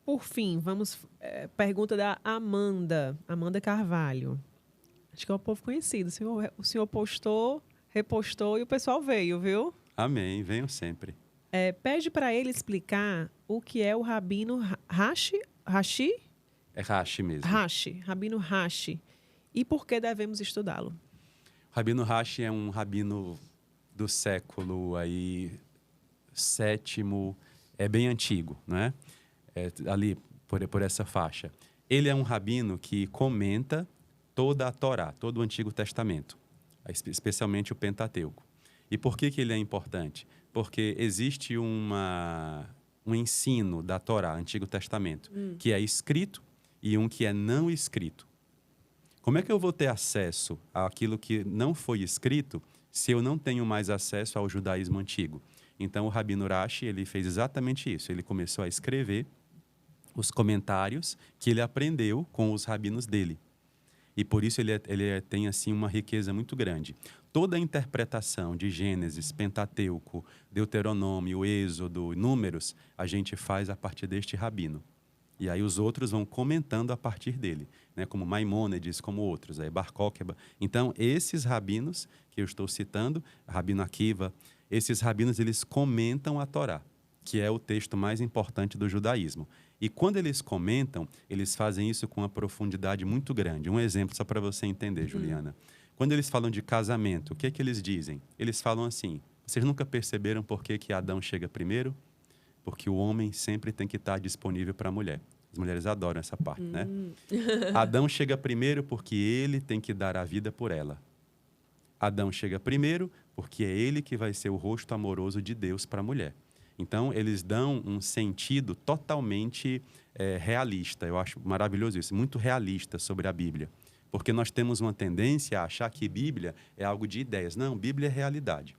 Speaker 1: Por fim, vamos. Pergunta da Amanda Carvalho. Acho que é um povo conhecido. O senhor postou, repostou e o pessoal veio, viu?
Speaker 2: Amém, venham sempre.
Speaker 1: Pede para ele explicar o que é o Rabino Rashi?
Speaker 2: É Rashi mesmo.
Speaker 1: Rabino Rashi. E por que devemos estudá-lo?
Speaker 2: Rabino Rashi é um rabino do século aí, sétimo, é bem antigo, né? Ali por essa faixa. Ele é um rabino que comenta toda a Torá, todo o Antigo Testamento, especialmente o Pentateuco. E por que ele é importante? Porque existe um ensino da Torá, Antigo Testamento, que é escrito e um que é não escrito. Como é que eu vou ter acesso àquilo que não foi escrito se eu não tenho mais acesso ao judaísmo antigo? Então, o Rabino Rashi, ele fez exatamente isso. Ele começou a escrever os comentários que ele aprendeu com os rabinos dele. E por isso ele tem assim uma riqueza muito grande. Toda a interpretação de Gênesis, Pentateuco, Deuteronômio, Êxodo, Números, a gente faz a partir deste rabino. E aí os outros vão comentando a partir dele, né? Como Maimônides, como outros, aí Bar Kokhba. Então, esses rabinos que eu estou citando, Rabino Akiva, esses rabinos, eles comentam a Torá, que é o texto mais importante do judaísmo. E quando eles comentam, eles fazem isso com uma profundidade muito grande. Um exemplo só para você entender, Juliana. Quando eles falam de casamento, o que é que eles dizem? Eles falam assim: vocês nunca perceberam por que Adão chega primeiro? Porque o homem sempre tem que estar disponível para a mulher. As mulheres adoram essa parte, né? Adão chega primeiro porque ele tem que dar a vida por ela. Adão chega primeiro porque é ele que vai ser o rosto amoroso de Deus para a mulher. Então, eles dão um sentido totalmente realista. Eu acho maravilhoso isso, muito realista sobre a Bíblia. Porque nós temos uma tendência a achar que Bíblia é algo de ideias. Não, Bíblia é realidade.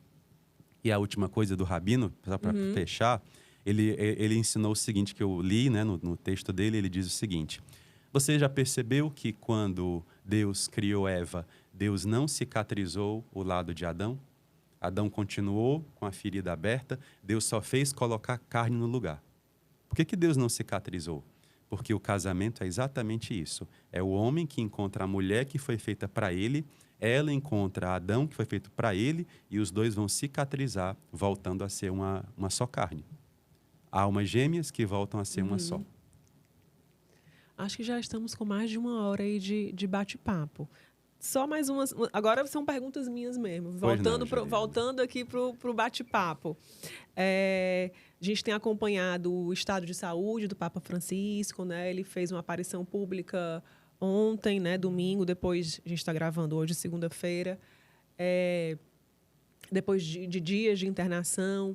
Speaker 2: E a última coisa do Rabino, para fechar, ele ensinou o seguinte, que eu li, né, no texto dele, ele diz o seguinte: você já percebeu que quando Deus criou Eva, Deus não cicatrizou o lado de Adão? Adão continuou com a ferida aberta, Deus só fez colocar carne no lugar. Por que Deus não cicatrizou? Porque o casamento é exatamente isso. É o homem que encontra a mulher que foi feita para ele, ela encontra Adão que foi feito para ele, e os dois vão cicatrizar, voltando a ser uma só carne. Almas gêmeas que voltam a ser uma só.
Speaker 1: Acho que já estamos com mais de 1 hora aí de bate-papo. Só mais umas. Agora são perguntas minhas mesmo. Voltando aqui para o bate-papo. A gente tem acompanhado o estado de saúde do Papa Francisco, né? Ele fez uma aparição pública ontem, né? Domingo, depois a gente está gravando hoje, segunda-feira. Depois de dias de internação.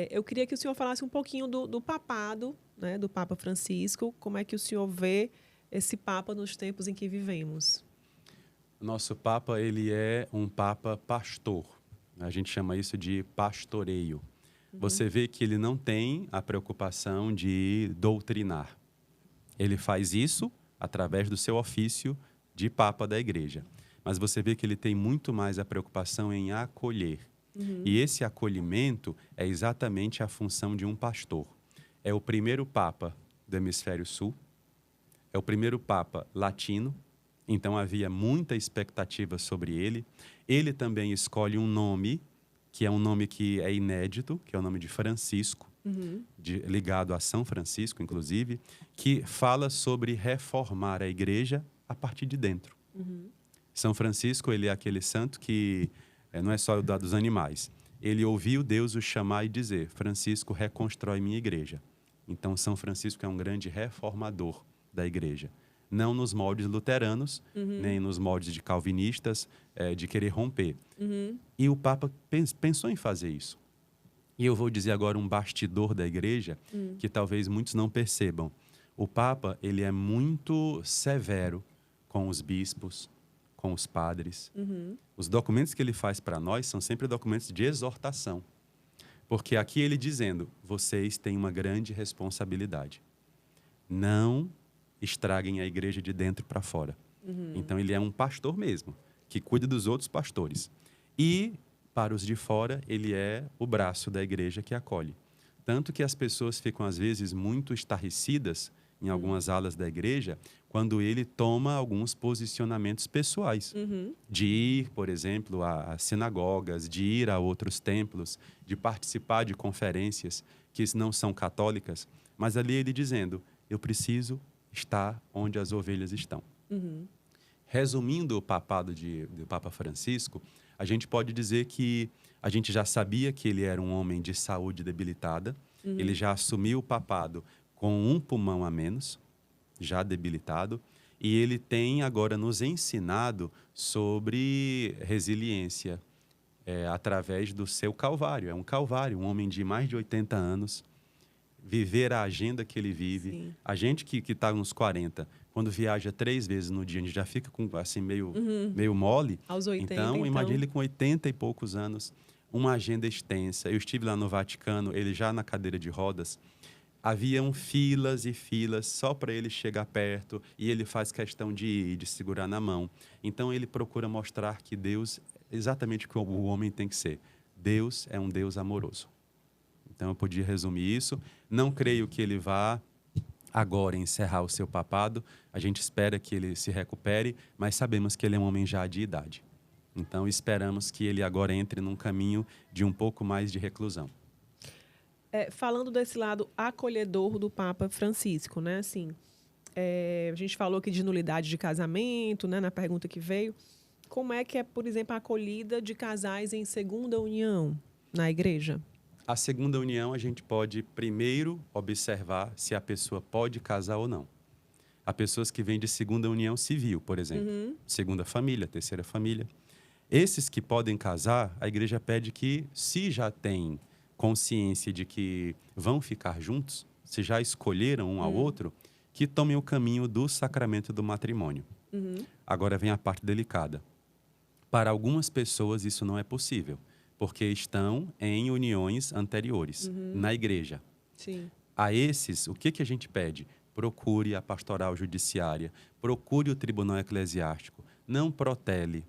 Speaker 1: Eu queria que o senhor falasse um pouquinho do papado, né? Do Papa Francisco. Como é que o senhor vê esse Papa nos tempos em que vivemos?
Speaker 2: Nosso Papa, ele é um Papa pastor. A gente chama isso de pastoreio. Você vê que ele não tem a preocupação de doutrinar. Ele faz isso através do seu ofício de Papa da Igreja. Mas você vê que ele tem muito mais a preocupação em acolher. E esse acolhimento é exatamente a função de um pastor. É o primeiro Papa do Hemisfério Sul, é o primeiro Papa latino. Então, havia muita expectativa sobre ele. Ele também escolhe um nome, que é um nome que é inédito, que é o nome de Francisco, ligado a São Francisco, inclusive, que fala sobre reformar a igreja a partir de dentro. São Francisco, ele é aquele santo que não é só o dos animais. Ele ouviu Deus o chamar e dizer: Francisco, reconstrói minha igreja. Então, São Francisco é um grande reformador da igreja. Não nos moldes luteranos, nem nos moldes de calvinistas, de querer romper. E o Papa pensou em fazer isso. E eu vou dizer agora um bastidor da igreja que talvez muitos não percebam. O Papa, ele é muito severo com os bispos, com os padres. Os documentos que ele faz para nós são sempre documentos de exortação. Porque aqui ele dizendo, vocês têm uma grande responsabilidade. Não estraguem a igreja de dentro para fora. Então, ele é um pastor mesmo, que cuida dos outros pastores. E, para os de fora, ele é o braço da igreja que acolhe. Tanto que as pessoas ficam, às vezes, muito estarrecidas em algumas alas da igreja, quando ele toma alguns posicionamentos pessoais. De ir, por exemplo, a sinagogas, de ir a outros templos, de participar de conferências que não são católicas, mas ali ele dizendo, eu preciso estar onde as ovelhas estão. Resumindo o papado do Papa Francisco, a gente pode dizer que a gente já sabia que ele era um homem de saúde debilitada, ele já assumiu o papado com um pulmão a menos, já debilitado, e ele tem agora nos ensinado sobre resiliência através do seu calvário. É um calvário, um homem de mais de 80 anos, viver a agenda que ele vive.
Speaker 1: Sim.
Speaker 2: A gente que está nos 40, quando viaja 3 vezes no dia, a gente já fica com, assim, meio mole.
Speaker 1: Aos 80,
Speaker 2: então, imagine ele com 80 e poucos anos, uma agenda extensa. Eu estive lá no Vaticano, ele já na cadeira de rodas, haviam filas e filas só para ele chegar perto, e ele faz questão de ir, de segurar na mão. Então, ele procura mostrar que Deus, exatamente como o homem tem que ser. Deus é um Deus amoroso. Então, eu podia resumir isso. Não creio que ele vá agora encerrar o seu papado. A gente espera que ele se recupere, mas sabemos que ele é um homem já de idade. Então, esperamos que ele agora entre num caminho de um pouco mais de reclusão.
Speaker 1: Falando desse lado acolhedor do Papa Francisco, né? Assim, a gente falou aqui de nulidade de casamento, né? Na pergunta que veio. Como é que é, por exemplo, a acolhida de casais em segunda união na igreja?
Speaker 2: A segunda união, a gente pode primeiro observar se a pessoa pode casar ou não. Há pessoas que vêm de segunda união civil, por exemplo. Segunda família, terceira família. Esses que podem casar, a igreja pede que, se já tem consciência de que vão ficar juntos, se já escolheram um ao outro, que tomem o caminho do sacramento do matrimônio. Agora vem a parte delicada. Para algumas pessoas isso não é possível, porque estão em uniões anteriores, na igreja.
Speaker 1: Sim.
Speaker 2: A esses, o que a gente pede? Procure a pastoral judiciária, procure o tribunal eclesiástico, não protele.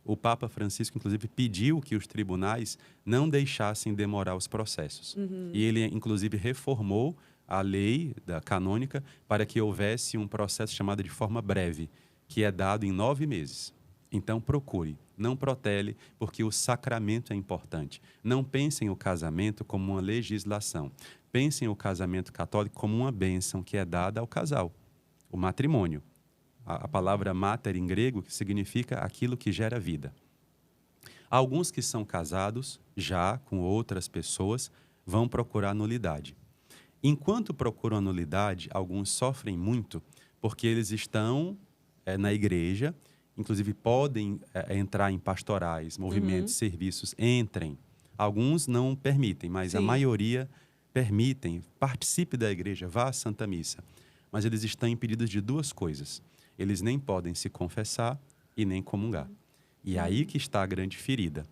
Speaker 2: O Papa Francisco, inclusive, pediu que os tribunais não deixassem demorar os processos. E ele, inclusive, reformou a lei canônica para que houvesse um processo chamado de forma breve, que é dado em 9 meses. Então, procure, não protele, porque o sacramento é importante. Não pensem o casamento como uma legislação. Pensem o casamento católico como uma bênção que é dada ao casal, o matrimônio. A palavra mater em grego significa aquilo que gera vida. Alguns que são casados, já com outras pessoas, vão procurar nulidade. Enquanto procuram a nulidade, alguns sofrem muito, porque eles estão na igreja, inclusive podem entrar em pastorais, movimentos, serviços, entrem. Alguns não permitem, mas
Speaker 1: Sim.
Speaker 2: a maioria permitem, participe da igreja, vá à Santa Missa. Mas eles estão impedidos de 2 coisas. Eles nem podem se confessar e nem comungar. E aí que está a grande ferida.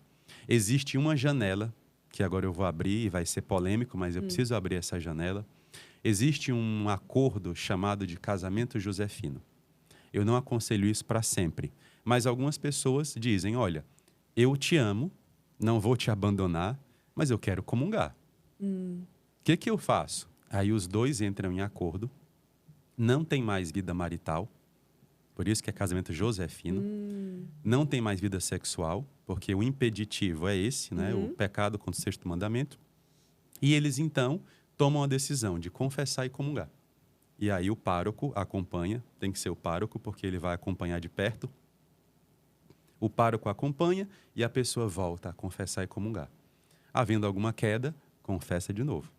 Speaker 2: Existe uma janela, que agora eu vou abrir e vai ser polêmico, mas eu preciso abrir essa janela. Existe um acordo chamado de casamento josefino. Eu não aconselho isso para sempre. Mas algumas pessoas dizem, olha, eu te amo, não vou te abandonar, mas eu quero comungar. O que eu faço? Aí os 2 entram em acordo, não tem mais vida marital, por isso que é casamento josefino, não tem mais vida sexual, porque o impeditivo é esse, né? O pecado contra o sexto mandamento. E eles, então, tomam a decisão de confessar e comungar. E aí o pároco acompanha, tem que ser o pároco, porque ele vai acompanhar de perto. O pároco acompanha e a pessoa volta a confessar e comungar. Havendo alguma queda, confessa de novo.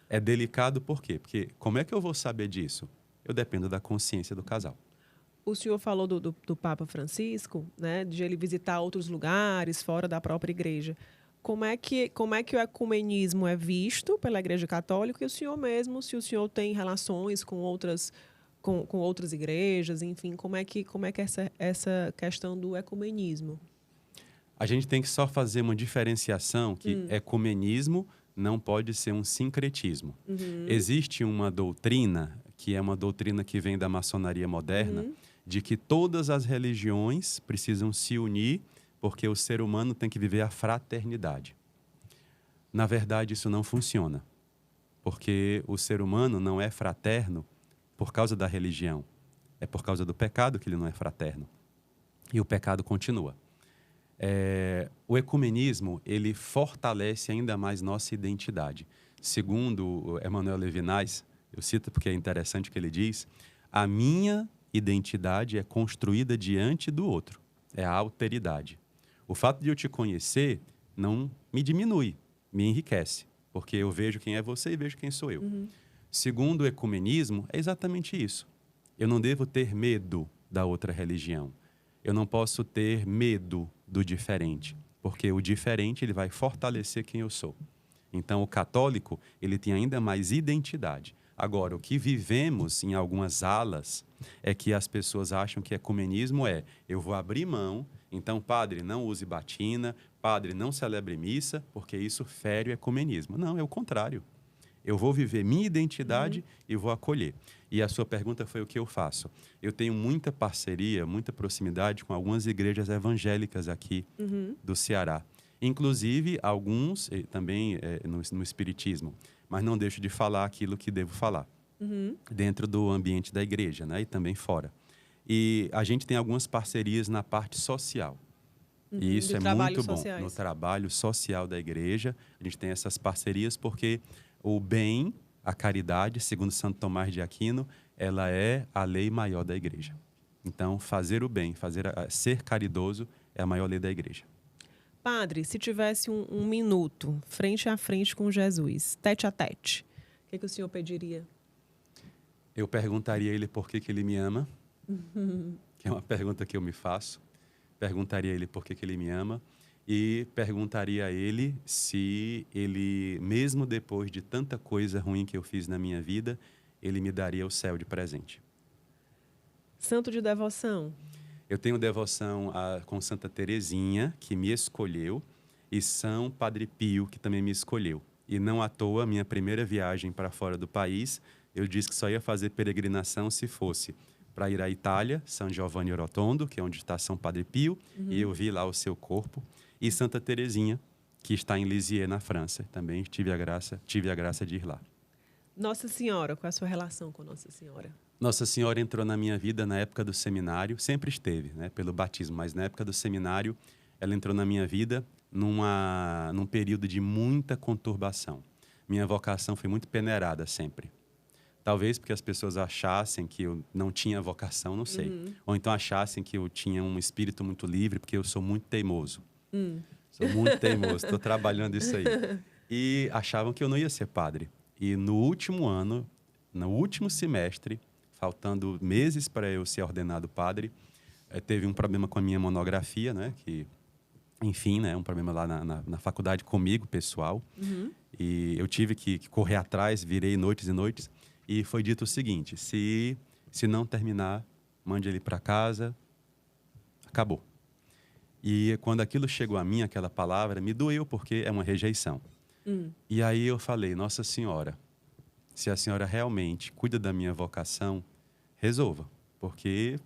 Speaker 2: É delicado por quê? Porque como é que eu vou saber disso? Eu dependo da consciência do casal.
Speaker 1: O senhor falou do Papa Francisco, né, de ele visitar outros lugares fora da própria igreja. Como é que o ecumenismo é visto pela Igreja Católica e o senhor mesmo, se o senhor tem relações com outras igrejas, enfim, como é que essa questão do ecumenismo?
Speaker 2: A gente tem que só fazer uma diferenciação que ecumenismo não pode ser um sincretismo. Existe uma doutrina, que é uma doutrina que vem da maçonaria moderna, de que todas as religiões precisam se unir porque o ser humano tem que viver a fraternidade. Na verdade, isso não funciona, porque o ser humano não é fraterno por causa da religião. É por causa do pecado que ele não é fraterno. E o pecado continua. O ecumenismo, ele fortalece ainda mais nossa identidade. Segundo Emmanuel Levinas, eu cito porque é interessante o que ele diz, a minha identidade é construída diante do outro. É a alteridade. O fato de eu te conhecer não me diminui, me enriquece, porque eu vejo quem é você e vejo quem sou eu. Segundo o ecumenismo, é exatamente isso. Eu não devo ter medo da outra religião. Eu não posso ter medo do diferente, porque o diferente ele vai fortalecer quem eu sou. Então, o católico ele tem ainda mais identidade. Agora, o que vivemos em algumas alas é que as pessoas acham que ecumenismo é eu vou abrir mão, então, padre, não use batina, padre, não celebre missa, porque isso fere o ecumenismo. Não, é o contrário. Eu vou viver minha identidade e vou acolher. E a sua pergunta foi o que eu faço. Eu tenho muita parceria, muita proximidade com algumas igrejas evangélicas aqui do Ceará. Inclusive, alguns também no espiritismo. Mas não deixo de falar aquilo que devo falar. Dentro do ambiente da igreja, né? E também fora. E a gente tem algumas parcerias na parte social. E isso é muito bom.
Speaker 1: Sociais.
Speaker 2: No trabalho social da igreja, a gente tem essas parcerias porque o bem, a caridade, segundo Santo Tomás de Aquino, ela é a lei maior da igreja. Então, fazer o bem, ser caridoso é a maior lei da igreja.
Speaker 1: Padre, se tivesse um minuto frente a frente com Jesus, tete a tete, o que o senhor pediria?
Speaker 2: Eu perguntaria a ele por que ele me ama, que é uma pergunta que eu me faço. Perguntaria a ele por que ele me ama e perguntaria a ele se ele, mesmo depois de tanta coisa ruim que eu fiz na minha vida, ele me daria o céu de presente.
Speaker 1: Santo de devoção.
Speaker 2: Eu tenho devoção com Santa Teresinha, que me escolheu, e São Padre Pio, que também me escolheu. E não à toa, minha primeira viagem para fora do país, eu disse que só ia fazer peregrinação se fosse para ir à Itália, São Giovanni Rotondo, que é onde está São Padre Pio, e eu vi lá o seu corpo, e Santa Teresinha, que está em Lisieux, na França. Também tive a graça de ir lá.
Speaker 1: Nossa Senhora, qual é a sua relação com Nossa Senhora?
Speaker 2: Nossa Senhora entrou na minha vida na época do seminário, sempre esteve, né, pelo batismo, mas na época do seminário, ela entrou na minha vida num período de muita conturbação. Minha vocação foi muito peneirada sempre. Talvez porque as pessoas achassem que eu não tinha vocação, não sei. Ou então achassem que eu tinha um espírito muito livre, porque eu sou muito teimoso. Sou muito teimoso, estou trabalhando isso aí. E achavam que eu não ia ser padre. E no último ano, no último semestre, faltando meses para eu ser ordenado padre, teve um problema com a minha monografia, né? Que, enfim, né? Um problema lá na faculdade comigo, pessoal. E eu tive que correr atrás, virei noites e noites. E foi dito o seguinte, se não terminar, mande ele para casa, acabou. E quando aquilo chegou a mim, aquela palavra, me doeu, porque é uma rejeição. E aí eu falei, Nossa Senhora, se a senhora realmente cuida da minha vocação, resolva, porque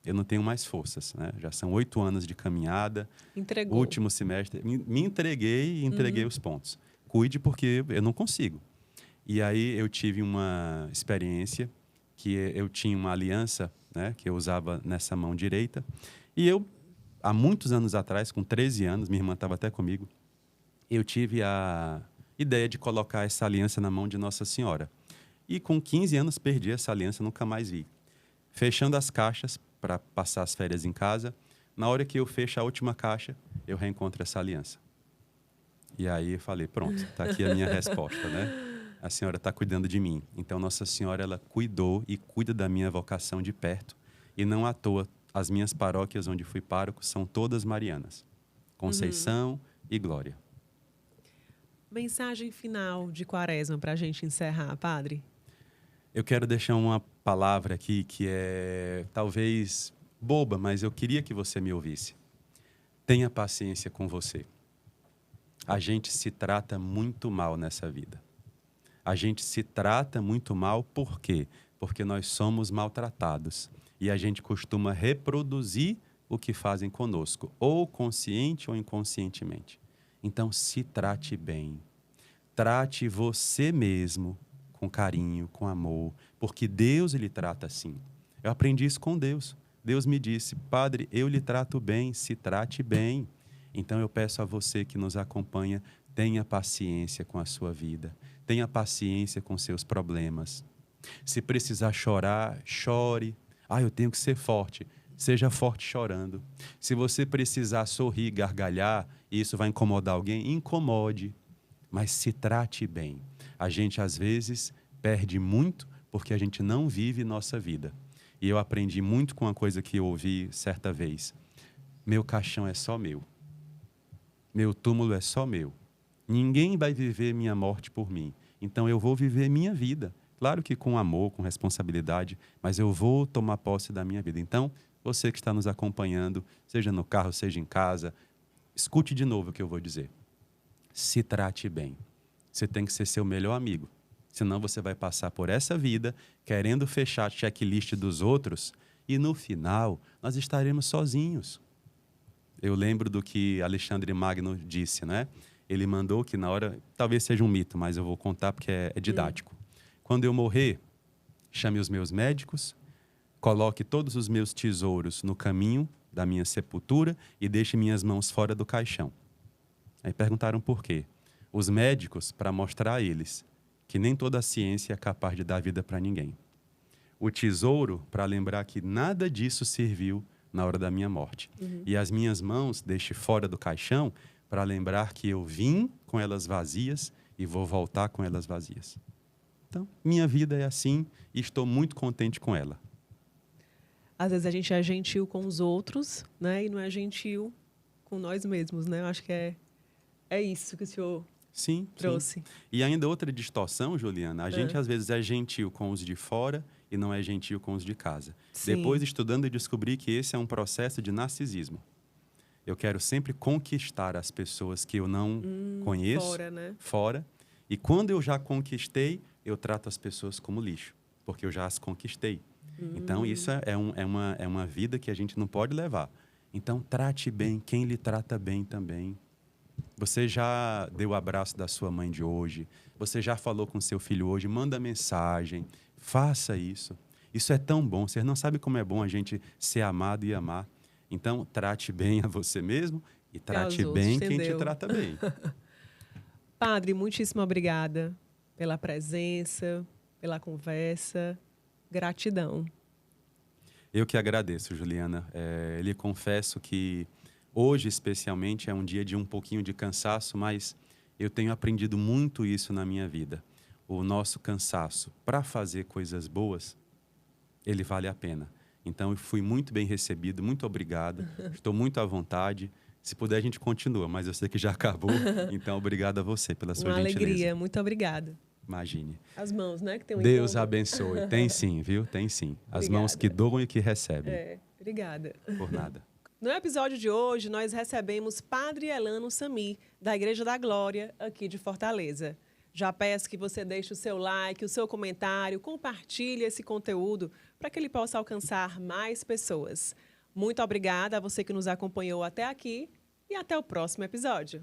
Speaker 2: eu não tenho mais forças, né? Já são 8 anos de caminhada.
Speaker 1: Entregou.
Speaker 2: Último semestre, me entreguei e entreguei os pontos. Cuide, porque eu não consigo. E aí eu tive uma experiência que eu tinha uma aliança, né, que eu usava nessa mão direita, e eu há muitos anos atrás, com 13 anos, minha irmã estava até comigo, eu tive a ideia de colocar essa aliança na mão de Nossa Senhora. E com 15 anos perdi essa aliança, nunca mais vi. Fechando as caixas para passar as férias em casa, na hora que eu fecho a última caixa, eu reencontro essa aliança. E aí eu falei, pronto, está aqui a minha resposta, né? A senhora está cuidando de mim. Então, Nossa Senhora, ela cuidou e cuida da minha vocação de perto. E não à toa, as minhas paróquias onde fui pároco são todas marianas. Conceição e Glória.
Speaker 1: Mensagem final de Quaresma para a gente encerrar, padre.
Speaker 2: Eu quero deixar uma palavra aqui que é talvez boba, mas eu queria que você me ouvisse. Tenha paciência com você. A gente se trata muito mal nessa vida. A gente se trata muito mal por quê? Porque nós somos maltratados. E a gente costuma reproduzir o que fazem conosco, ou consciente ou inconscientemente. Então, se trate bem. Trate você mesmo com carinho, com amor, porque Deus lhe trata assim. Eu aprendi isso com Deus. Deus me disse, Padre, eu lhe trato bem, se trate bem. Então, eu peço a você que nos acompanha, tenha paciência com a sua vida. Tenha paciência com seus problemas. Se precisar chorar, chore. Eu tenho que ser forte. Seja forte chorando. Se você precisar sorrir, gargalhar, e isso vai incomodar alguém, incomode. Mas se trate bem. A gente, às vezes, perde muito porque a gente não vive nossa vida. E eu aprendi muito com uma coisa que eu ouvi certa vez. Meu caixão é só meu. Meu túmulo é só meu. Ninguém vai viver minha morte por mim. Então, eu vou viver minha vida. Claro que com amor, com responsabilidade, mas eu vou tomar posse da minha vida. Então, você que está nos acompanhando, seja no carro, seja em casa, escute de novo o que eu vou dizer. Se trate bem. Você tem que ser seu melhor amigo. Senão você vai passar por essa vida querendo fechar a checklist dos outros e no final nós estaremos sozinhos. Eu lembro do que Alexandre Magno disse, né? Ele mandou que na hora, talvez seja um mito, mas eu vou contar porque é didático. Quando eu morrer, chame os meus médicos, coloque todos os meus tesouros no caminho da minha sepultura e deixe minhas mãos fora do caixão. Aí perguntaram por quê. Os médicos, para mostrar a eles que nem toda a ciência é capaz de dar vida para ninguém. O tesouro, para lembrar que nada disso serviu na hora da minha morte. E as minhas mãos, deixe fora do caixão, para lembrar que eu vim com elas vazias e vou voltar com elas vazias. Então, minha vida é assim e estou muito contente com ela.
Speaker 1: Às vezes a gente é gentil com os outros, né? E não é gentil com nós mesmos, né? Eu acho que é isso que o senhor trouxe.
Speaker 2: Sim. E ainda outra distorção, Juliana, a gente às vezes é gentil com os de fora e não é gentil com os de casa.
Speaker 1: Sim.
Speaker 2: Depois, estudando, eu descobri que esse é um processo de narcisismo. Eu quero sempre conquistar as pessoas que eu não conheço,
Speaker 1: fora, né?
Speaker 2: Fora. E quando eu já conquistei, eu trato as pessoas como lixo, porque eu já as conquistei. Então, isso é uma vida que a gente não pode levar. Então, trate bem quem lhe trata bem também. Você já deu o abraço da sua mãe de hoje, você já falou com seu filho hoje, manda mensagem, faça isso. Isso é tão bom, você não sabe como é bom a gente ser amado e amar. Então, trate bem a você mesmo e trate bem quem te trata bem.
Speaker 1: Padre, muitíssimo obrigada pela presença, pela conversa. Gratidão.
Speaker 2: Eu que agradeço, Juliana. Lhe confesso que hoje, especialmente, é um dia de um pouquinho de cansaço, mas eu tenho aprendido muito isso na minha vida. O nosso cansaço para fazer coisas boas, ele vale a pena. Então, eu fui muito bem recebido, muito obrigado. Estou muito à vontade. Se puder, a gente continua, mas eu sei que já acabou. Então, obrigado a você pela sua gentileza.
Speaker 1: Uma alegria, muito obrigada.
Speaker 2: Imagine.
Speaker 1: As mãos, né? Que tem um
Speaker 2: Deus
Speaker 1: encontro.
Speaker 2: Abençoe. Tem sim, viu? Tem sim. As
Speaker 1: Obrigada.
Speaker 2: mãos que doam e que recebem.
Speaker 1: Obrigada.
Speaker 2: Por nada.
Speaker 1: No episódio de hoje, nós recebemos Padre Elano Sami, da Igreja da Glória, aqui de Fortaleza. Já peço que você deixe o seu like, o seu comentário, compartilhe esse conteúdo para que ele possa alcançar mais pessoas. Muito obrigada a você que nos acompanhou até aqui e até o próximo episódio.